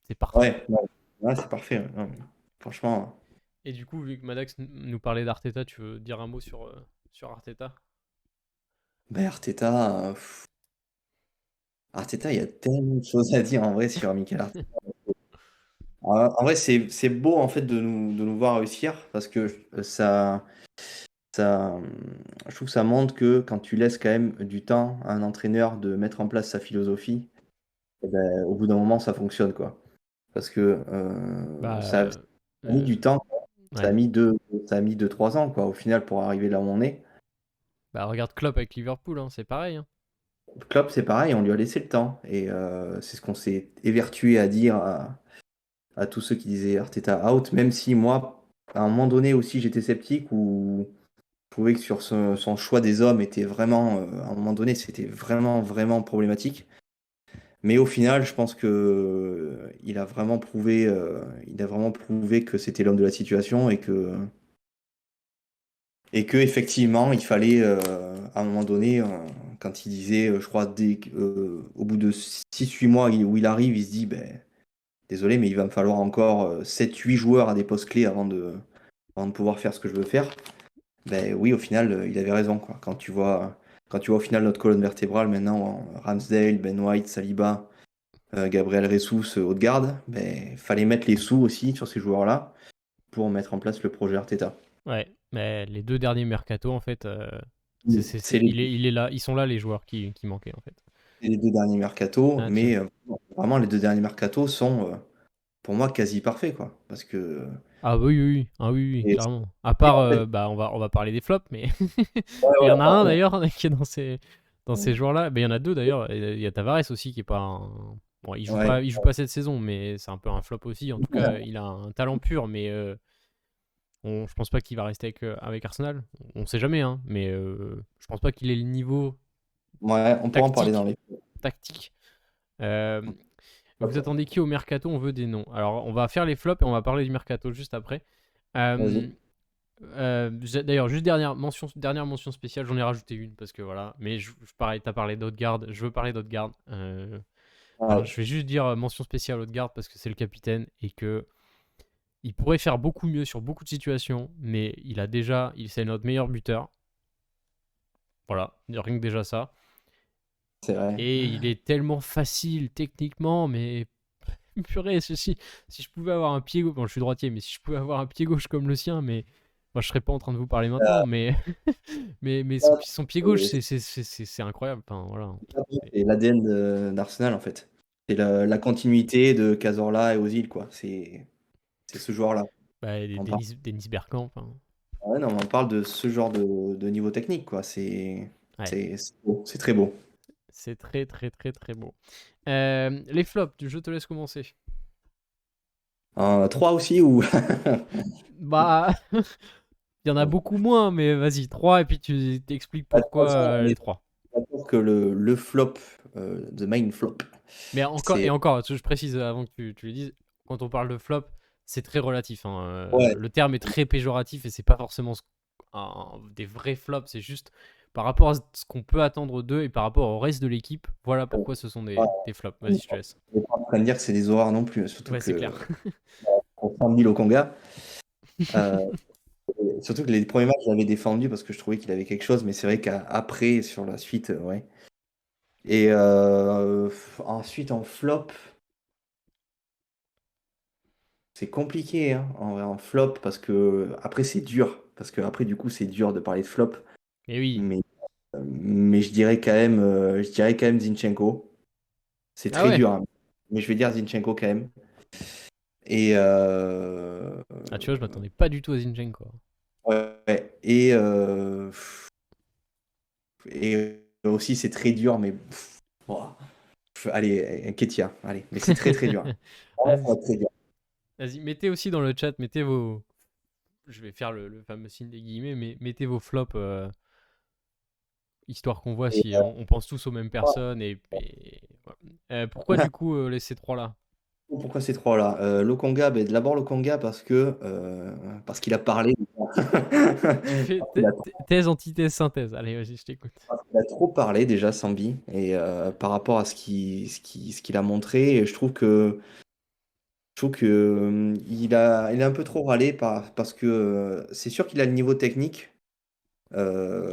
c'est parfait. Ouais, ouais. Ouais, c'est parfait. Ouais. Non, mais franchement, Et du coup, vu que Madax nous parlait d'Arteta, tu veux dire un mot sur Arteta? ben, Arteta, il y a tellement de choses à dire en vrai sur Mikel Arteta. En vrai, c'est beau en fait de nous voir réussir parce que je trouve que ça montre que quand tu laisses quand même du temps à un entraîneur de mettre en place sa philosophie, eh ben, au bout d'un moment, ça fonctionne quoi. Parce que ça Bah. a mis du temps, ça a Ouais. mis ça a mis 2-3 ans quoi, au final pour arriver là où on est. Bah, regarde Klopp avec Liverpool, hein, c'est pareil, hein. Klopp, c'est pareil, on lui a laissé le temps et c'est ce qu'on s'est évertué à dire à tous ceux qui disaient Arteta out, même si moi, à un moment donné aussi, j'étais sceptique ou je trouvais que sur son choix des hommes était vraiment, à un moment donné, c'était vraiment, vraiment problématique. Mais au final, je pense que il a vraiment prouvé que c'était l'homme de la situation et que effectivement, il fallait, à un moment donné, quand il disait, je crois, au bout de 6-8 mois où il arrive, il se dit, ben, désolé, mais il va me falloir encore 7-8 joueurs à des postes clés avant de pouvoir faire ce que je veux faire. ben oui, au final, il avait raison, quoi. Quand tu vois au final notre colonne vertébrale maintenant, Ramsdale, Ben White, Saliba, Gabriel Jesus, Odegaard, ben fallait mettre les sous aussi sur ces joueurs-là pour mettre en place le projet Arteta. Ouais, mais les 2 derniers mercato, en fait, C'est les, il est là, ils sont là les joueurs qui manquaient, en fait. c'est les deux derniers mercatos, Ah, tiens. mais vraiment les deux derniers mercatos sont pour moi quasi parfaits, quoi. Parce que Ah oui, oui, oui. Ah oui, oui, et, clairement. À et part, en fait, on va parler des flops, mais ouais, il y ouais, en a un d'ailleurs qui est dans ces ouais, joueurs-là. Mais il y en a deux d'ailleurs. Et il y a Tavares aussi qui est pas un... Bon, ouais. il joue pas cette saison, mais c'est un peu un flop aussi. En tout cas, il a un talent pur, mais je pense pas qu'il va rester avec Arsenal. On sait jamais, hein, mais je pense pas qu'il ait le niveau Ouais, on pourra en parler dans tactique. les. Tactique. Euh, Vous attendez qui au mercato? On veut des noms. Alors, on va faire les flops et on va parler du mercato juste après. Euh, Vas-y. D'ailleurs, juste dernière mention spéciale, j'en ai rajouté une parce que voilà. Mais pareil, t'as parlé d'Odegaard, je veux parler d'Odegaard. Alors, Ouais, je vais juste dire mention spéciale Odegaard parce que c'est le capitaine et que il pourrait faire beaucoup mieux sur beaucoup de situations, mais c'est notre meilleur buteur. Voilà, rien que déjà ça. c'est vrai. Et il est tellement facile techniquement, mais purée, si je pouvais avoir un pied gauche, bon, je suis droitier, mais si je pouvais avoir un pied gauche comme le sien, mais moi je serais pas en train de vous parler maintenant, mais mais son pied gauche, C'est c'est incroyable. Enfin, voilà. c'est l'ADN d'Arsenal en fait. C'est la continuité de Cazorla et Ozil, quoi. C'est ce joueur-là. Bah, On parle, Dennis Bergkamp. Enfin, ouais, non, mais on parle de ce genre de niveau technique, quoi. ouais, C'est beau, c'est très beau. c'est très très très très beau. Les flops, je te laisse commencer. 3 aussi ou Bah, il y en a beaucoup moins, mais vas-y, 3 et puis tu t'expliques de toute pourquoi façon, on les est 3. d'accord que le flop, the main flop, Mais c'est encore, je précise avant que tu le dises, quand on parle de flop, c'est très relatif, hein. ouais, Le terme est très péjoratif et c'est pas forcément des vrais flops, c'est juste par rapport à ce qu'on peut attendre d'eux et par rapport au reste de l'équipe. Voilà pourquoi ce sont ouais, des flops. on Vas-y, n'est je te laisse. pas en train de dire que c'est des horreurs non plus, surtout Ouais, c'est que clair. pour 100 000 au Conga. euh, Surtout que les premiers matchs, j'avais défendu parce que je trouvais qu'il avait quelque chose, mais c'est vrai qu'après, sur la suite, ouais. Et ensuite, en flop, c'est compliqué, hein, en flop, parce que après, c'est dur. Parce que après, du coup, c'est dur de parler de flop. Et oui. Mais je dirais quand même Zinchenko. C'est Ah très ouais. dur, hein, mais je vais dire Zinchenko quand même. Et, Ah, tu vois, je m'attendais pas du tout à Zinchenko. ouais, et aussi, c'est très dur, mais. Ouah. Allez, Ketia, allez, mais c'est très très dur. Vraiment, ça Vas-y, va être très dur. vas-y, mettez aussi dans le chat, mettez vos. Je vais faire le fameux signe des guillemets, mais mettez vos flops. Histoire qu'on voit Et, si on pense tous aux mêmes personnes et voilà. Pourquoi du coup ces trois là? pourquoi ces trois-là? Lokonga, ben, d'abord Lokonga parce qu'il a parlé. Fais Il a, thèse, antithèse, synthèse. Allez, vas-y, je t'écoute. il a trop parlé déjà, Sambi, et par rapport à ce qu'il a montré, et je trouve que il a un peu trop râlé parce que c'est sûr qu'il a le niveau technique.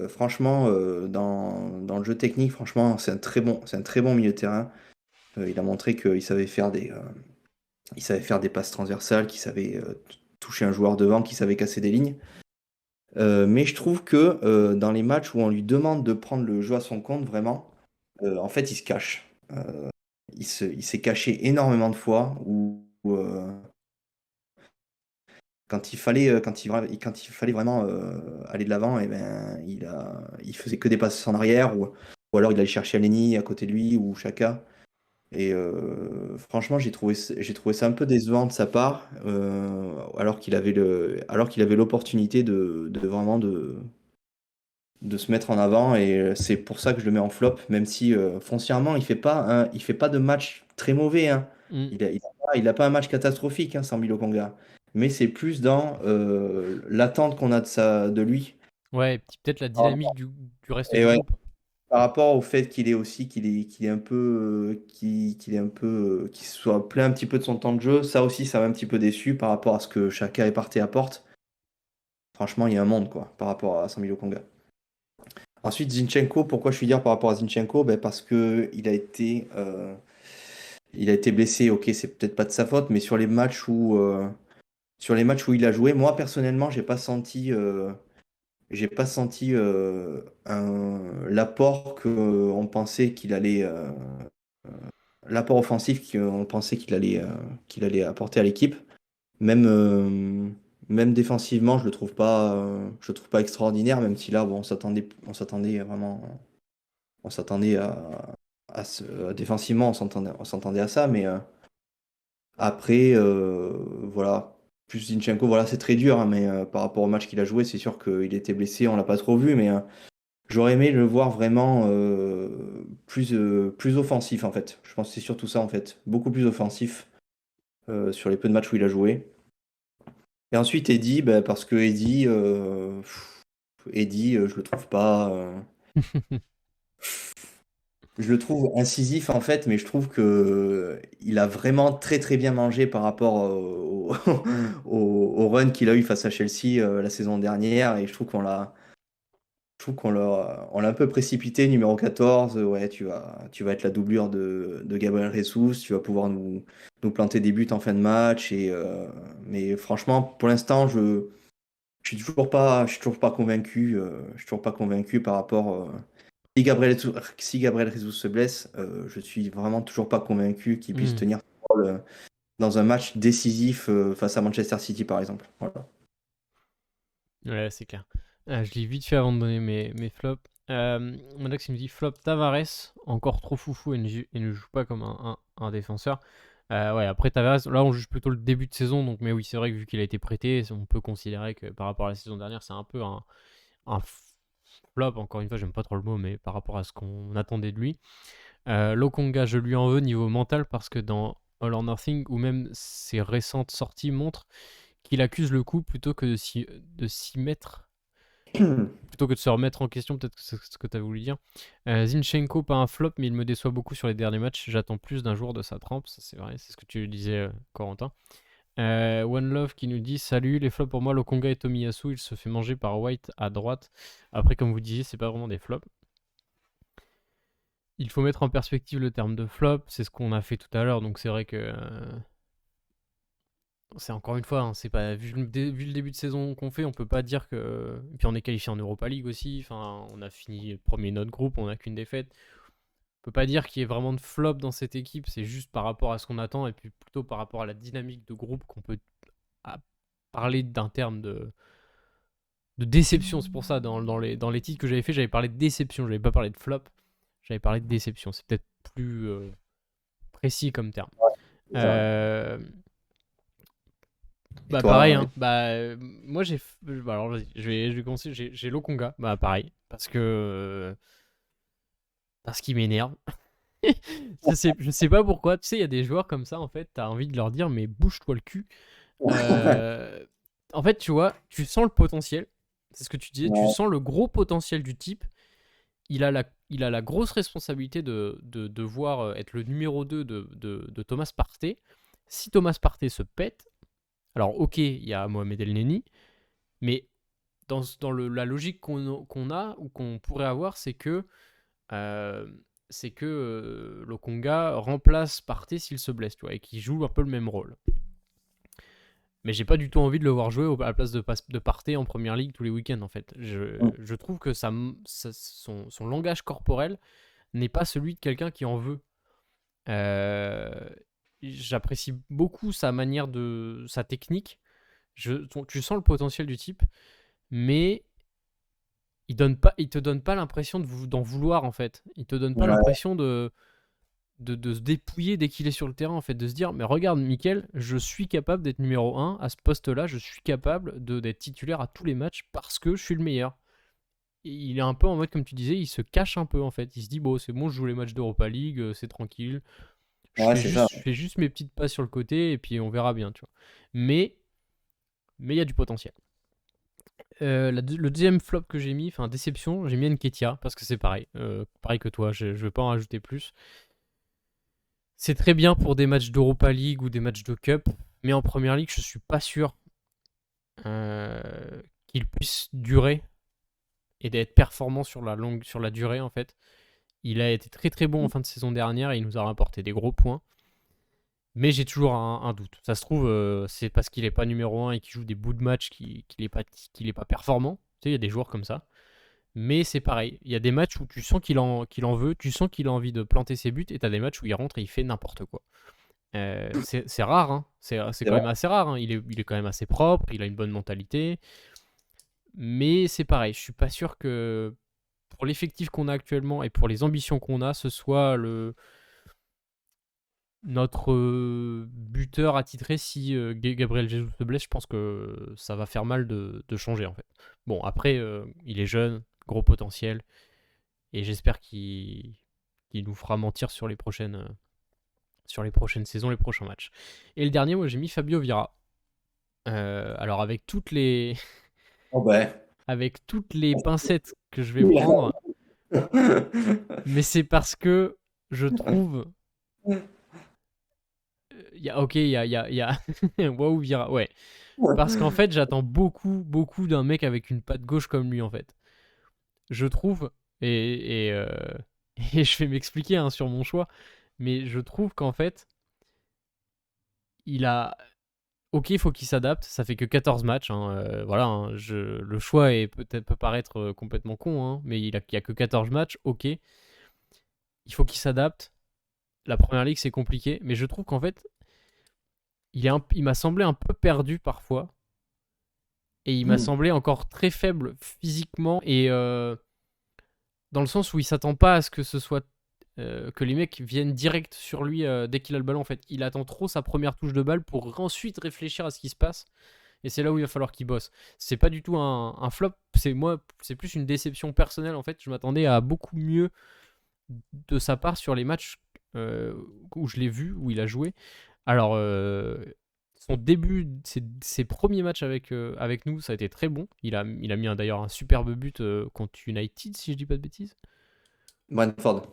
Franchement, dans le jeu technique, franchement, c'est un très bon milieu de terrain. Il a montré qu'il savait faire des passes transversales, qu'il savait toucher un joueur devant, qu'il savait casser des lignes. Mais je trouve que dans les matchs où on lui demande de prendre le jeu à son compte, vraiment, en fait, il se cache. Il s'est caché énormément de fois où, quand il fallait vraiment aller de l'avant, et ben, il faisait que des passes en arrière, ou alors il allait chercher Aleni à côté de lui ou Chaka. Et franchement, j'ai trouvé ça un peu décevant de sa part, alors qu'il avait l'opportunité de vraiment de se mettre en avant. Et c'est pour ça que je le mets en flop, même si foncièrement, il fait pas de match très mauvais, hein. Hmm. Il a pas un match catastrophique, hein, Sambi Lokonga. Mais c'est plus dans l'attente qu'on a de lui. Ouais, peut-être la dynamique du reste Et du ouais, groupe. par rapport au fait qu'il est un peu, qu'il est un peu, qu'il soit plein un petit peu de son temps de jeu, ça aussi, ça m'a un petit peu déçu par rapport à ce que chacun est parti apporte. Franchement, il y a un monde quoi, par rapport à Sambi Lokonga. Ensuite, Zinchenko, pourquoi je suis dire par rapport à Zinchenko? Ben, parce que il a été blessé, ok, c'est peut-être pas de sa faute, mais sur les matchs où il a joué, moi personnellement, j'ai pas senti l'apport que on pensait qu'il allait, l'apport offensif qu'on pensait qu'il allait apporter à l'équipe. Même, même défensivement, je le trouve pas extraordinaire, même si là, bon, on s'attendait vraiment, on s'attendait défensivement, on s'entendait à ça, mais après, voilà, plus Zinchenko, voilà, c'est très dur, hein, mais par rapport au match qu'il a joué, c'est sûr qu'il était blessé, on l'a pas trop vu, mais j'aurais aimé le voir vraiment plus offensif en fait. Je pense que c'est surtout ça en fait, beaucoup plus offensif sur les peu de matchs où il a joué. Et ensuite Eddy, bah, parce que Eddy, je le trouve pas, je le trouve incisif en fait, mais je trouve que il a vraiment très très bien mangé par rapport au run qu'il a eu face à Chelsea la saison dernière, et je trouve on l'a un peu précipité, numéro 14. Ouais, tu vas être la doublure de Gabriel Jesus. Tu vas pouvoir nous planter des buts en fin de match. Mais franchement, pour l'instant, je suis toujours pas convaincu. Je suis toujours pas convaincu par rapport. Si Gabriel Jesus se blesse, je suis vraiment toujours pas convaincu qu'il puisse Hmm. tenir son rôle dans un match décisif face à Manchester City, par exemple. Voilà. Ouais, c'est clair. Je lis vite fait avant de donner mes flops. Monax il me dit flop Tavares, encore trop foufou et ne joue pas comme un défenseur. Ouais, après Tavares, là on juge plutôt le début de saison, donc mais oui, c'est vrai que vu qu'il a été prêté, on peut considérer que par rapport à la saison dernière, c'est un peu un flop. Encore une fois, j'aime pas trop le mot, mais par rapport à ce qu'on attendait de lui. Lokonga, je lui en veux niveau mental parce que dans All or Nothing, ou même ses récentes sorties montrent qu'il accuse le coup plutôt que de s'y mettre, plutôt que de se remettre en question, peut-être que c'est ce que tu as voulu dire. Zinchenko, pas un flop, mais il me déçoit beaucoup sur les derniers matchs. J'attends plus d'un joueur de sa trempe, ça c'est vrai, c'est ce que tu disais, Corentin. One Love qui nous dit salut, les flops pour moi, Lokonga et Tomiyasu, il se fait manger par White à droite. Après, comme vous disiez, c'est pas vraiment des flops. Il faut mettre en perspective le terme de flop, c'est ce qu'on a fait tout à l'heure, donc c'est vrai que c'est encore une fois, hein, c'est pas vu le début de saison qu'on fait, on peut pas dire que. Et puis on est qualifié en Europa League aussi. Enfin, on a fini premier de notre groupe, on a qu'une défaite. On peut pas dire qu'il y ait vraiment de flop dans cette équipe. C'est juste par rapport à ce qu'on attend et puis plutôt par rapport à la dynamique de groupe qu'on peut parler d'un terme de déception. C'est pour ça dans les titres que j'avais fait, j'avais parlé de déception. J'avais pas parlé de flop. J'avais parlé de déception. C'est peut-être plus précis comme terme. C'est ça. Euh, Et Bah pareil, toi, hein. Bah moi bah, alors vas-y, je vais commencer. J'ai Lokonga. Bah pareil, parce qu'il m'énerve. Je sais pas pourquoi. Tu sais, il y a des joueurs comme ça en fait. T'as envie de leur dire mais bouge-toi le cul. Euh, En fait, tu vois, tu sens le potentiel. C'est ce que tu disais. Tu ouais, sens le gros potentiel du type. Il a la grosse responsabilité de devoir être le numéro 2 de Thomas Partey. Si Thomas Partey se pète, alors ok, il y a Mohamed El Neni, mais la logique qu'on a ou qu'on pourrait avoir, euh, c'est que Lokonga remplace Partey s'il se blesse, tu vois, et qu'il joue un peu le même rôle. Mais j'ai pas du tout envie de le voir jouer à la place de Partey en première ligue tous les week-ends, en fait. Je trouve que son langage corporel n'est pas celui de quelqu'un qui en veut. Euh, J'apprécie beaucoup sa manière sa technique. Tu sens le potentiel du type, mais il te donne pas l'impression d'en vouloir en fait. Il te donne pas ouais, l'impression de se dépouiller dès qu'il est sur le terrain en fait, de se dire mais regarde Mickaël, je suis capable d'être numéro 1 à ce poste-là, je suis capable d'être titulaire à tous les matchs parce que je suis le meilleur. Et il est un peu en mode comme tu disais, il se cache un peu en fait. Il se dit bon c'est bon, je joue les matchs d'Europa League, c'est tranquille. ouais, c'est ça. Je fais juste mes petites passes sur le côté et puis on verra bien, tu vois. Mais il y a du potentiel. Le deuxième flop que j'ai mis, enfin déception, j'ai mis Nketiah parce que c'est pareil, pareil que toi, je vais pas en rajouter plus. C'est très bien pour des matchs d'Europa League ou des matchs de Cup, mais en Première Ligue, je suis pas sûr euh, qu'il puisse durer et d'être performant sur la durée en fait. Il a été très très bon en fin de saison dernière et il nous a rapporté des gros points. Mais j'ai toujours un doute. Ça se trouve, c'est parce qu'il n'est pas numéro 1 et qu'il joue des bouts de match qu'il n'est pas performant. Tu sais, il y a des joueurs comme ça. Mais c'est pareil. Il y a des matchs où tu sens qu'il en veut, tu sens qu'il a envie de planter ses buts, et tu as des matchs où il rentre et il fait n'importe quoi. C'est rare, hein. C'est quand même assez rare. Hein. Il est quand même assez propre, il a une bonne mentalité. Mais c'est pareil, je suis pas sûr que pour l'effectif qu'on a actuellement et pour les ambitions qu'on a, ce soit notre buteur attitré. Si Gabriel Jesus se blesse, je pense que ça va faire mal de changer en fait. Bon, après, il est jeune, gros potentiel, et j'espère qu'il nous fera mentir sur les prochaines saisons, les prochains matchs. Et le dernier, moi j'ai mis Fabio Vieira. Alors avec toutes les Oh ben. avec toutes les pincettes que je vais prendre, mais c'est parce que je trouve il y a waouh Vieira, ouais. Parce qu'en fait, j'attends beaucoup, beaucoup d'un mec avec une patte gauche comme lui, en fait. Je trouve, et je vais m'expliquer hein, sur mon choix, mais je trouve qu'en fait, il a... Ok, il faut qu'il s'adapte, ça fait que 14 matchs, hein, voilà, hein, le choix peut paraître complètement con, hein, mais il y a que 14 matchs, ok. Il faut qu'il s'adapte. La première ligue, c'est compliqué, mais je trouve qu'en fait, il m'a semblé un peu perdu parfois. Et il m'a semblé encore très faible physiquement, et dans le sens où il s'attend pas à ce que ce soit que les mecs viennent direct sur lui dès qu'il a le ballon. En fait, il attend trop sa première touche de balle pour ensuite réfléchir à ce qui se passe. Et c'est là où il va falloir qu'il bosse. C'est pas du tout un flop. C'est plus une déception personnelle en fait. Je m'attendais à beaucoup mieux de sa part sur les matchs où je l'ai vu, où il a joué. Alors, son début, ses premiers matchs avec nous, ça a été très bon. Il a mis d'ailleurs un superbe but contre United, si je dis pas de bêtises. Brentford.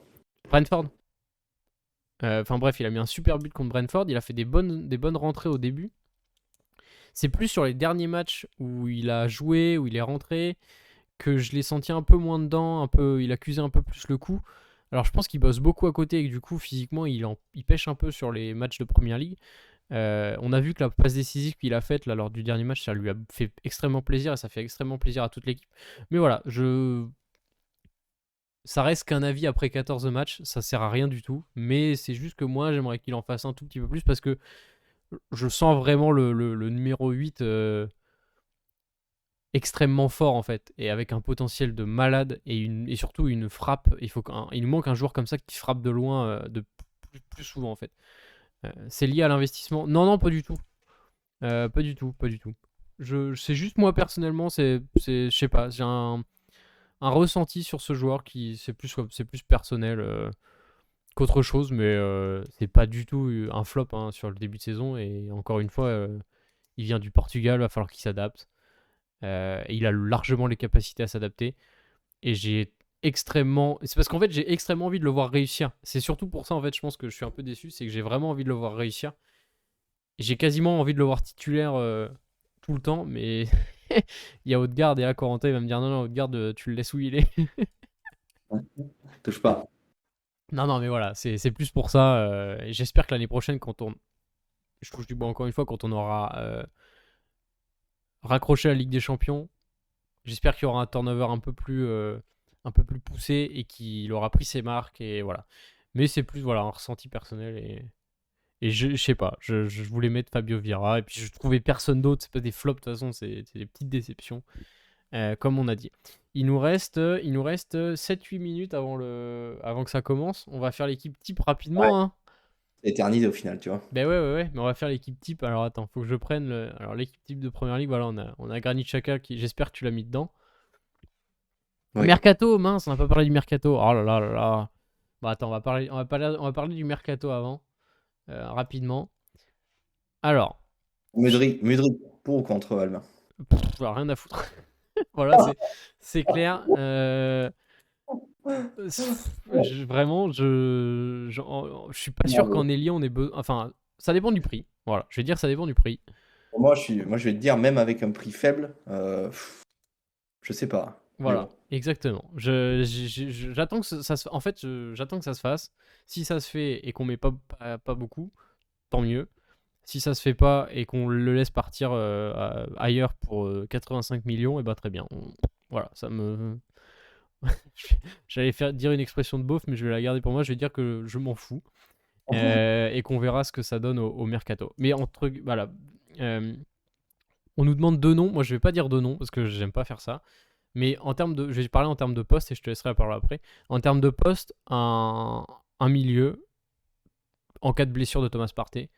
Enfin bref, il a mis un super but contre Brentford. Il a fait des bonnes rentrées au début. C'est plus sur les derniers matchs où il a joué, où il est rentré, que je l'ai senti un peu moins dedans, il accusait un peu plus le coup. Alors je pense qu'il bosse beaucoup à côté et que du coup physiquement il pêche un peu sur les matchs de Première Ligue. On a vu que la passe décisive qu'il a faite là, lors du dernier match, ça lui a fait extrêmement plaisir et ça fait extrêmement plaisir à toute l'équipe. Mais voilà, ça reste qu'un avis après 14 matchs, ça sert à rien du tout. Mais c'est juste que moi j'aimerais qu'il en fasse un tout petit peu plus parce que je sens vraiment le numéro 8 extrêmement fort en fait, et avec un potentiel de malade et surtout une frappe. Il nous manque un joueur comme ça qui frappe de loin de plus souvent en fait. C'est lié à l'investissement? Non, pas du tout. Pas du tout. C'est juste moi personnellement, je sais pas, j'ai un ressenti sur ce joueur qui c'est plus personnel qu'autre chose, mais c'est pas du tout un flop hein, sur le début de saison. Et encore une fois, il vient du Portugal, va falloir qu'il s'adapte. Il a largement les capacités à s'adapter. Et c'est parce qu'en fait j'ai extrêmement envie de le voir réussir. C'est surtout pour ça en fait je pense que je suis un peu déçu, c'est que j'ai vraiment envie de le voir réussir. J'ai quasiment envie de le voir titulaire tout le temps, mais il y a Odegaard et là Corentin il va me dire non Odegaard tu le laisses où il est. Touche pas. Non mais voilà, c'est plus pour ça. Et j'espère que l'année prochaine je touche du bois encore une fois, quand on aura raccroché la Ligue des Champions, j'espère qu'il y aura un turnover un peu plus poussé et qu'il aura pris ses marques et voilà. Mais c'est plus voilà un ressenti personnel et je sais pas, je voulais mettre Fabio Vieira et puis je trouvais personne d'autre. C'est pas des flops de toute façon, c'est des petites déceptions comme on a dit. Il nous reste 7-8 minutes avant que ça commence. On va faire l'équipe type rapidement Ouais. hein. C'est éternisé au final, tu vois. Ben ouais, mais on va faire l'équipe type. Alors attends, faut que je prenne alors l'équipe type de Première Ligue. Voilà, on a Granit Xhaka qui, j'espère que tu l'as mis dedans. Oui. Mercato, mince, on n'a pas parlé du mercato. Oh là là là là. Bon attends, on va parler du mercato avant, rapidement. Alors, Mudryk, pour ou contre Alba? rien à foutre. Voilà, c'est clair. Vraiment, je suis pas sûr qu'en ailier on ait besoin. Enfin, ça dépend du prix. Voilà, je vais dire ça dépend du prix. Moi, je vais te dire, même avec un prix faible, Je sais pas. Mais Voilà, bon. exactement. J'attends que ça se... En fait, j'attends que ça se fasse. Si ça se fait et qu'on met pas beaucoup, tant mieux. Si ça se fait pas et qu'on le laisse partir ailleurs pour 85 millions, et bah très bien. Voilà, ça me... J'allais dire une expression de beauf, mais je vais la garder pour moi. Je vais dire que je m'en fous. Et qu'on verra ce que ça donne au mercato. Mais entre... Voilà. euh, on nous demande 2 noms. Moi, je vais pas dire 2 noms parce que j'aime pas faire ça. Mais en termes de, je vais parler en termes de poste et je te laisserai la parole après. En termes de poste, un milieu en cas de blessure de Thomas Partey.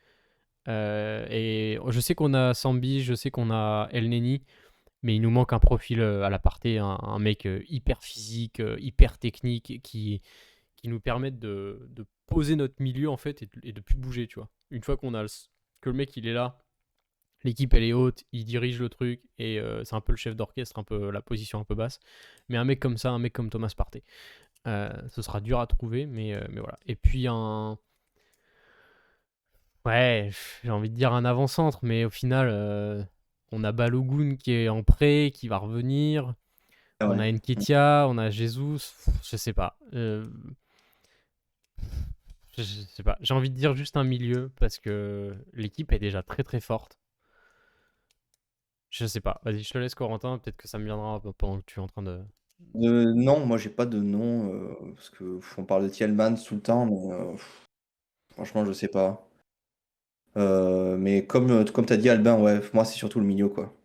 Et je sais qu'on a Sambi, je sais qu'on a El Neni, mais il nous manque un profil à la Partey, un mec hyper physique, hyper technique, qui nous permette de poser notre milieu en fait et de plus bouger, tu vois. Une fois que le mec il est là, l'équipe elle est haute, il dirige le truc et c'est un peu le chef d'orchestre, un peu la position un peu basse. Mais un mec comme ça, un mec comme Thomas Partey, ce sera dur à trouver, mais voilà. Et puis ouais, j'ai envie de dire un avant-centre, mais au final, on a Balogun qui est en prêt, qui va revenir. Ah On ouais. a Nketiah, on a Jesus, je sais pas. Je sais pas. J'ai envie de dire juste un milieu parce que l'équipe est déjà très très forte. Je sais pas. Vas-y, je te laisse Corentin. Peut-être que ça me viendra pendant que tu es en train de. Non, moi j'ai pas de nom parce que on parle de Tielemans tout le temps, mais franchement je sais pas. Mais comme t'as dit Albin, ouais, moi c'est surtout le milieu quoi.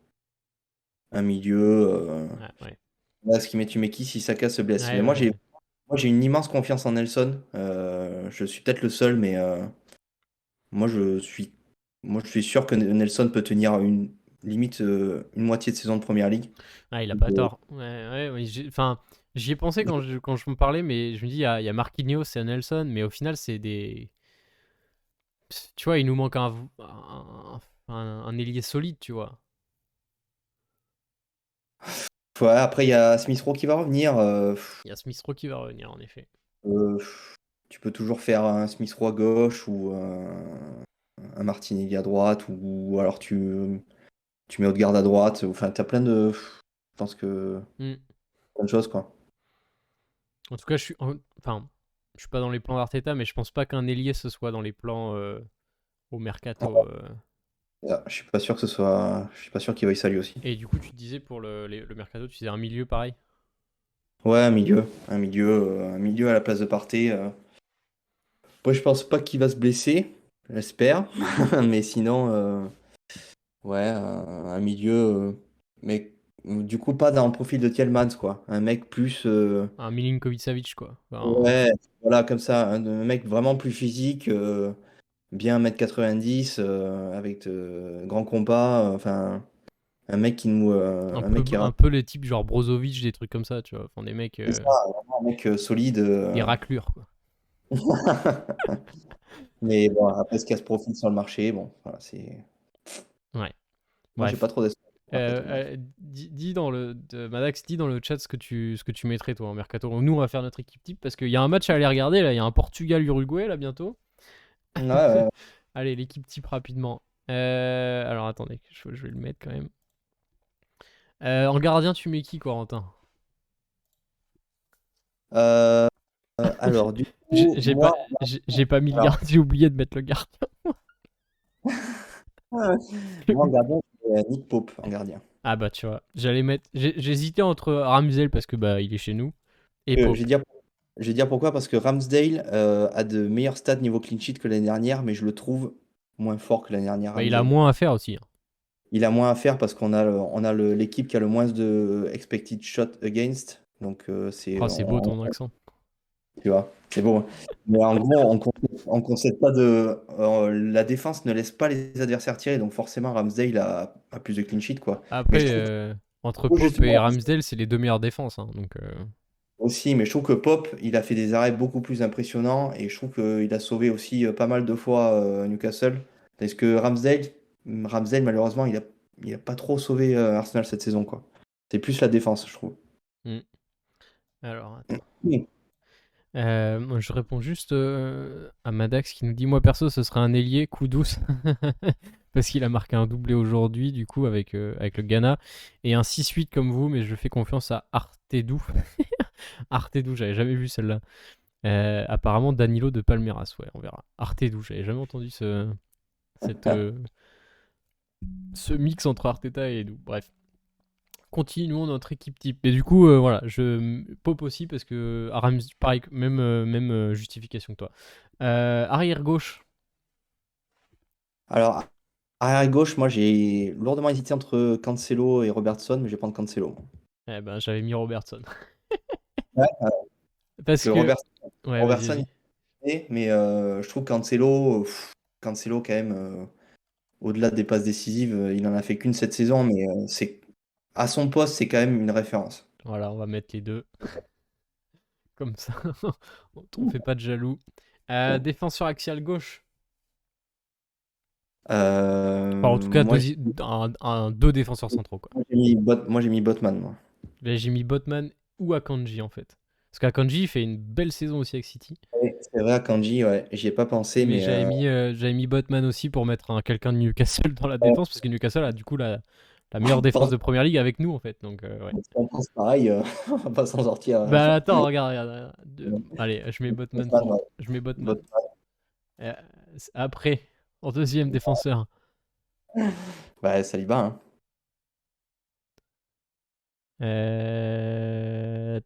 Un milieu. Ouais, ouais. Là, ce qui met tu mets qui si Saka se blesse. Ouais, Mais ouais. moi j'ai une immense confiance en Nelson. Je suis peut-être le seul, mais moi je suis moi je suis sûr que Nelson peut tenir une limite une moitié de saison de Première Ligue. Ah, il a Donc, pas tort. Ouais, ouais, ouais, enfin, j'y ai pensé quand je me parlais, mais je me dis, il y a Marquinhos et Nelson, mais au final, c'est des. Tu vois, il nous manque un ailier solide, tu vois. ouais, après il y a Smith Rowe qui va revenir. Il y a Smith Rowe qui va revenir, en effet. Euh, Tu peux toujours faire un Smith Rowe à gauche ou un Martinelli à droite ou alors tu mets Odegaard à droite. Enfin, t'as plein de. Je pense que Hmm. plein de choses quoi. En tout cas, enfin, je suis pas dans les plans d'Arteta, mais je pense pas qu'un ailier ce soit dans les plans au mercato. Ah, je suis pas sûr que ce soit. Je suis pas sûr qu'il veuille saluer aussi. Et du coup, tu te disais pour le mercato, tu disais un milieu pareil. Ouais, un milieu à la place de Partey. Moi, je pense pas qu'il va se blesser, j'espère. Mais sinon, ouais, un milieu, mais du coup pas dans le profil de Tielemans quoi. Un mec plus, Un Milinkovic-Savic, quoi. Enfin, ouais, voilà comme ça, un mec vraiment plus physique, bien 1,90 m, avec de grands combats. Enfin, un mec qui nous, un mec qui un peu les types genre Brozovic, des trucs comme ça, tu vois. Enfin, des mecs, c'est ça, vraiment un mec solide. des raclures, quoi. Mais bon, après ce qu'il y a ce profil sur le marché, bon, voilà, c'est. Ouais. Moi, j'ai Bref. pas trop d'espoir. Après tout, bref. Dis dans Madax, dis dans le chat ce que tu mettrais toi en mercato. Nous, on va faire notre équipe type parce qu'il y a un match à aller regarder là. Il y a un Portugal-Uruguay là bientôt. Ouais, ouais. Allez, l'équipe type rapidement. Alors attendez, je vais le mettre quand même. En gardien, tu mets qui, Corentin? Euh, alors, du coup, J'ai pas, moi, j'ai pas mis le alors, gardien, j'ai oublié de mettre le gardien. moi, en gardien, c'est Nick Pope en gardien. Ah bah tu vois, j'allais mettre. J'hésitais entre Ramsel parce que bah il est chez nous et Euh, je vais Pope. dire, je vais dire pourquoi, parce que Ramsdale a de meilleurs stats niveau clean sheet que l'année dernière, mais je le trouve moins fort que l'année dernière, Bah il a Ramsdale. moins à faire aussi, hein. Il a moins à faire parce qu'on a, l'équipe qui a le moins de expected shot against. Donc, Oh, c'est beau ton accent. tu vois, c'est bon. Mais en gros, on concède pas de. La défense ne laisse pas les adversaires tirer, donc forcément, Ramsdale a plus de clean sheet, quoi. Mais je Après, trouve entre Pope et justement Ramsdale, c'est les deux meilleures défenses, hein, donc aussi, mais je trouve que Pop, il a fait des arrêts beaucoup plus impressionnants et je trouve qu'il a sauvé aussi pas mal de fois Newcastle. Parce que Ramsdale, malheureusement, il a pas trop sauvé Arsenal cette saison, quoi. C'est plus la défense, je trouve. hmm. Alors attends. Oui. Moi, je réponds juste à Madax qui nous dit moi perso ce serait un ailier coup douce parce qu'il a marqué un doublé aujourd'hui, du coup, avec le Ghana. Et un 6-8 comme vous, mais je fais confiance à Artedou. Artedou, j'avais jamais vu celle-là. Apparemment, Danilo de Palmeiras, ouais, on verra. Artedou, j'avais jamais entendu cette, ce mix entre Arteta et Edu. Bref. Continuons notre équipe type. Et du coup, voilà, je pop aussi parce que Aram, pareil, même justification que toi. Arrière gauche. Alors, arrière gauche, moi j'ai lourdement hésité entre Cancelo et Robertson, mais je vais prendre Cancelo. Eh ben, j'avais mis Robertson. Ouais, Parce que que. Ouais, vas-y, Robertson, vas-y. mais je trouve Cancelo, Cancelo quand même, au-delà des passes décisives, il en a fait qu'une cette saison, mais c'est à son poste, c'est quand même une référence. Voilà, on va mettre les deux. Comme ça, on fait pas de jaloux. Défenseur axial gauche. Enfin, en tout cas, Moi, deux défenseurs centraux, quoi. moi, j'ai mis Botman, moi. Là, j'ai mis Botman ou Akanji, en fait. Parce qu'Akanji fait une belle saison aussi avec City. Oui, c'est vrai, Akanji, ouais, j'y ai pas pensé, Mais mais j'avais mis Botman aussi pour mettre quelqu'un de Newcastle dans la défense, parce que Newcastle a du coup la meilleure défense de Première Ligue avec nous, en fait. Donc, ouais. si on pense pareil, on va pas s'en sortir. Bah attends, regarde. Allez, je mets Botman Botman, pour. ouais. Je mets Botman. Botman. Euh, Après, en deuxième défenseur. Bah, Saliba, hein.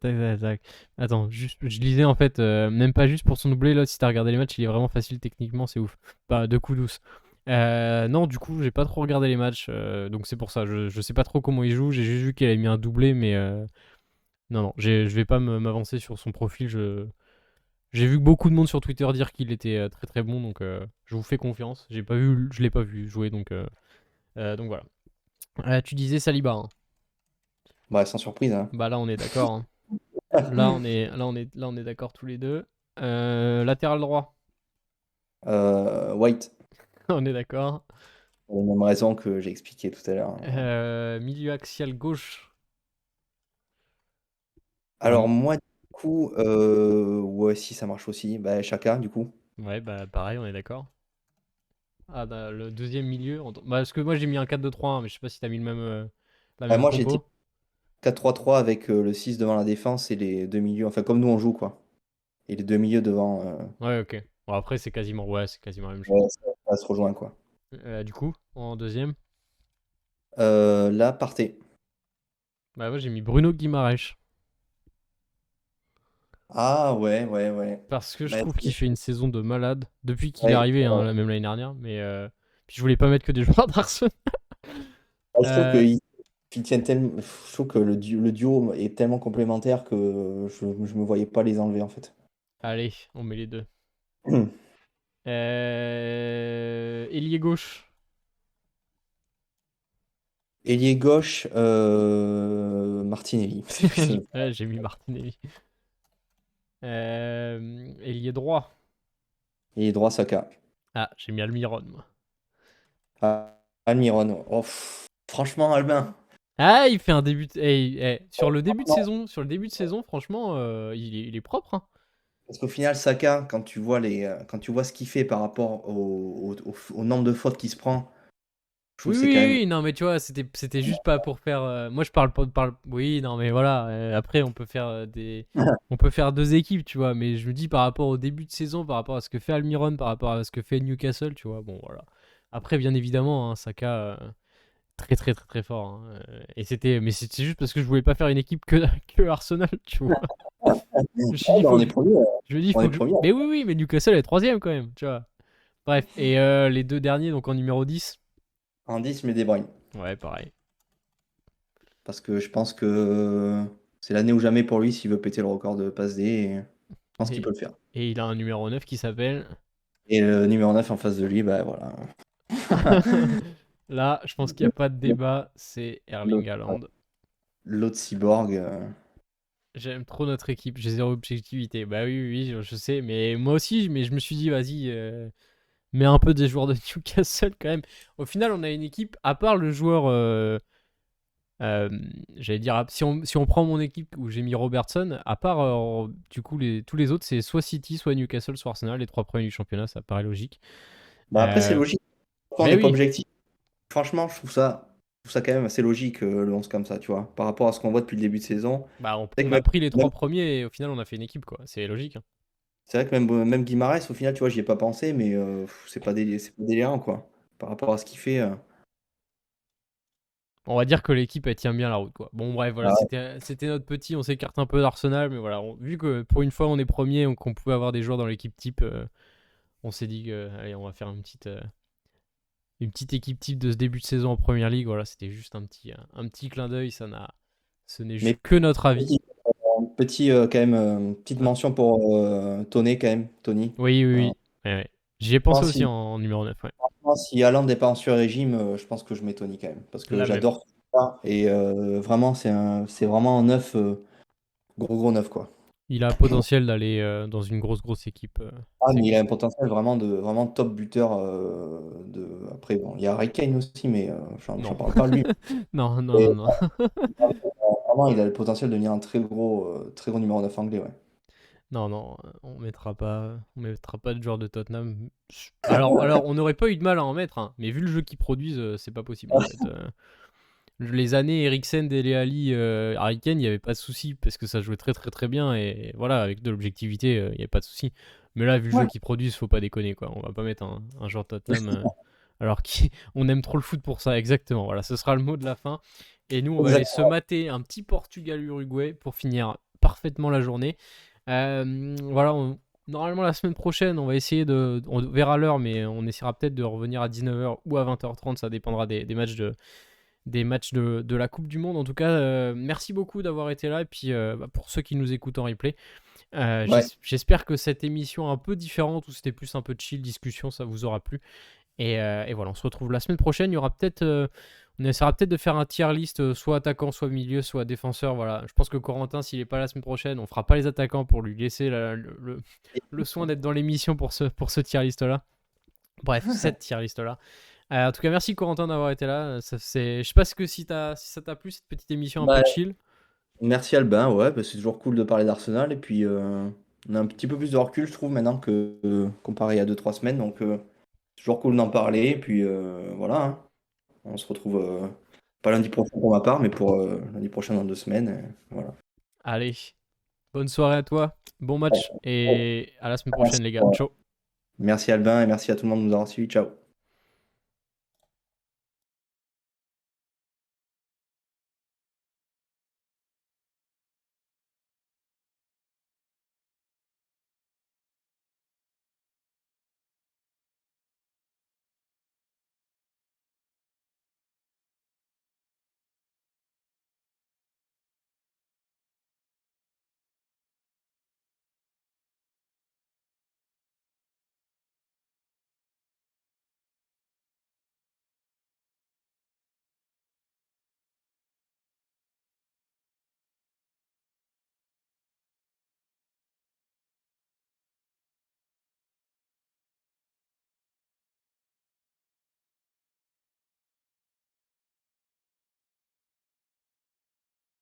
Tac, tac, tac. Attends, juste, je lisais en fait, même pas juste pour son doublé, là, si t'as regardé les matchs, il est vraiment facile techniquement, c'est ouf. Pas deux coups douces. Non, du coup, j'ai pas trop regardé les matchs, donc c'est pour ça. Je sais pas trop comment il joue, j'ai juste vu qu'il avait mis un doublé, mais non, je vais pas m'avancer sur son profil. J'ai vu beaucoup de monde sur Twitter dire qu'il était très très bon, donc je vous fais confiance. Je l'ai pas vu jouer, donc voilà. Tu disais Saliba, hein. Bah, sans surprise, hein. Bah là, on est d'accord, hein. Là, on est d'accord tous les deux. Latéral droit, White, on est d'accord. pour les mêmes raisons que j'ai expliquées tout à l'heure. Milieu axial gauche. Alors, moi, du coup, ouais, si ça marche aussi, bah, Chaka, du coup. Ouais, bah pareil, on est d'accord. Ah, bah, le deuxième milieu. Bah, parce que moi j'ai mis un 4-2-3-1, mais je sais pas si t'as mis la Bah, même moi, j'étais compo. 4-3-3 avec le 6 devant la défense et les deux milieux, enfin, comme nous on joue, quoi. Et les deux milieux devant, Ouais, ok. Bon, après, c'est quasiment la même chose. ouais, ça se rejoint, quoi. Du coup, en deuxième, Là, partez. bah moi j'ai mis Bruno Guimaraes. Ah, ouais, ouais, ouais. Parce que je Bah, trouve qu'il fait une saison de malade depuis qu'il est ouais, arrivé, hein, même l'année dernière. Mais puis je voulais pas mettre que des joueurs d'Arsenal. je trouve Euh, qu'ils tiennent tellement. Je trouve que le duo est tellement complémentaire que je me voyais pas les enlever, en fait. Allez, on met les deux. Ailier gauche. Ailier gauche, Martinelli. Ouais, j'ai mis Martinelli. Ailier droit. Ailier droit, Saka. Ah, j'ai mis Almiron, moi. Ah, Almiron. Oh, franchement, Albin. Ah, il fait un début. Sur le début de saison, franchement, il est propre, hein. Parce qu'au final, Saka, quand tu vois ce qu'il fait par rapport au nombre de fautes qu'il se prend, je trouve Oui, que c'est oui, quand même. oui, non, mais tu vois, c'était juste pas pour faire. Moi, je parle pas. Oui, non, mais voilà. Après, on peut faire deux équipes, tu vois. Mais je me dis par rapport au début de saison, par rapport à ce que fait Almiron, par rapport à ce que fait Newcastle, tu vois. Bon, voilà. Après, bien évidemment, hein, Saka, très, très, très, très fort, hein. Mais c'était juste parce que je voulais pas faire une équipe que Arsenal, tu vois. Je me suis Ah, dit, bah, on est premier. je me dis, On faut est que je. premier. Mais oui, oui, mais Newcastle est troisième quand même, tu vois. Bref, et les deux derniers, donc en numéro 10. En 10, mais De Bruyne. Ouais, pareil. Parce que je pense que c'est l'année ou jamais pour lui s'il veut péter le record de passe D. Et je pense qu'il peut Et, le faire. et il a un numéro 9 qui s'appelle. Et le numéro 9 en face de lui, bah voilà. Là, je pense qu'il n'y a pas de débat, c'est Erling L'autre Haaland. l'autre cyborg. J'aime trop notre équipe, j'ai zéro objectivité. Bah oui, oui, oui, je sais, mais moi aussi, mais je me suis dit, vas-y, mets un peu des joueurs de Newcastle quand même. Au final, on a une équipe, à part le joueur, euh, j'allais dire, si on prend mon équipe où j'ai mis Robertson, à part, du coup, tous les autres, c'est soit City, soit Newcastle, soit Arsenal, les trois premiers du championnat, ça paraît logique. Bah après, c'est Euh, logique. Après, on mais n'est pas oui, objectif. franchement, je trouve ça quand même assez logique, le 11 comme ça, tu vois, par rapport à ce qu'on voit depuis le début de saison. Bah, C'est on que a même, pris les même- 3 premiers et au final, on a fait une équipe, quoi. C'est logique, hein. c'est vrai que même Guimarães, au final, tu vois, j'y ai pas pensé, mais c'est pas délirant, quoi. Par rapport à ce qu'il fait. On va dire que l'équipe, elle tient bien la route, quoi. Bon, bref, voilà, Ah, c'était notre petit. On s'écarte un peu d'Arsenal, mais voilà, vu que pour une fois, on est premier, qu'on pouvait avoir des joueurs dans l'équipe type, on s'est dit que, allez, on va faire une petite équipe type de ce début de saison en première ligue. Voilà, c'était juste un petit clin d'œil. Ce n'est mais que notre avis. quand même, petite Ah, mention pour Toney, quand même, Tony. oui, oui, Euh, oui. Ouais, ouais. J'y ai je pensé pense aussi si, en numéro 9. Ouais. si Haaland n'est pas en sur-régime, je pense que je mets Tony quand même. Parce que La même. j'adore ça. Et vraiment, c'est vraiment un neuf, gros gros neuf, quoi. Il a potentiel d'aller dans une grosse équipe. Ah, C'est mais il a clair. un potentiel vraiment top buteur. Après, bon, il y a Harry Kane aussi, mais j'en Non. parle pas de lui. Non, non, Et, non, non. vraiment, il a le potentiel de devenir un très gros numéro 9 anglais, ouais. Non, non, on mettra pas de joueur de Tottenham. Alors, on n'aurait pas eu de mal à en mettre, hein, mais vu le jeu qu'ils produisent, c'est pas possible en fait. Les années Eriksen, Dele Alli, Harry Kane, il n'y avait pas de souci parce que ça jouait très bien et voilà, avec de l'objectivité, il n'y avait pas de souci. Mais là, vu le jeu Ouais, qu'ils produisent, faut pas déconner quoi. On va pas mettre un joueur de Tottenham alors qu'on aime trop le foot pour ça, exactement. Voilà, ce sera le mot de la fin. Et nous, on va aller se exactement. mater un petit Portugal-Uruguay pour finir parfaitement la journée. Voilà, normalement la semaine prochaine, on va essayer on verra l'heure, mais on essaiera peut-être de revenir à 19h ou à 20h30, ça dépendra des matchs de la Coupe du Monde. En tout cas, merci beaucoup d'avoir été là. Et puis, pour ceux qui nous écoutent en replay, Ouais, j'espère que cette émission un peu différente, où c'était plus un peu de chill, discussion, ça vous aura plu. Et voilà, on se retrouve la semaine prochaine. Il y aura peut-être, on essaiera peut-être de faire un tier list, soit attaquant, soit milieu, soit défenseur. Voilà, je pense que Corentin, s'il est pas là la semaine prochaine, on fera pas les attaquants pour lui laisser le soin d'être dans l'émission pour ce tier list là. Bref, cette tier list là. En tout cas, merci Corentin d'avoir été là. Je sais pas si ça t'a plu cette petite émission un peu bah, chill. merci Albin, ouais, bah, c'est toujours cool de parler d'Arsenal. Et puis, on a un petit peu plus de recul, je trouve, maintenant que comparé à 2 3 semaines. Donc, c'est toujours cool d'en parler. Et puis, voilà, hein. On se retrouve pas lundi prochain pour ma part, mais pour lundi prochain dans 2 semaines. Voilà. Allez, bonne soirée à toi, bon match Ouais. et à la semaine prochaine Merci, les gars. Ciao. merci Albin et merci à tout le monde de nous avoir suivis. Ciao.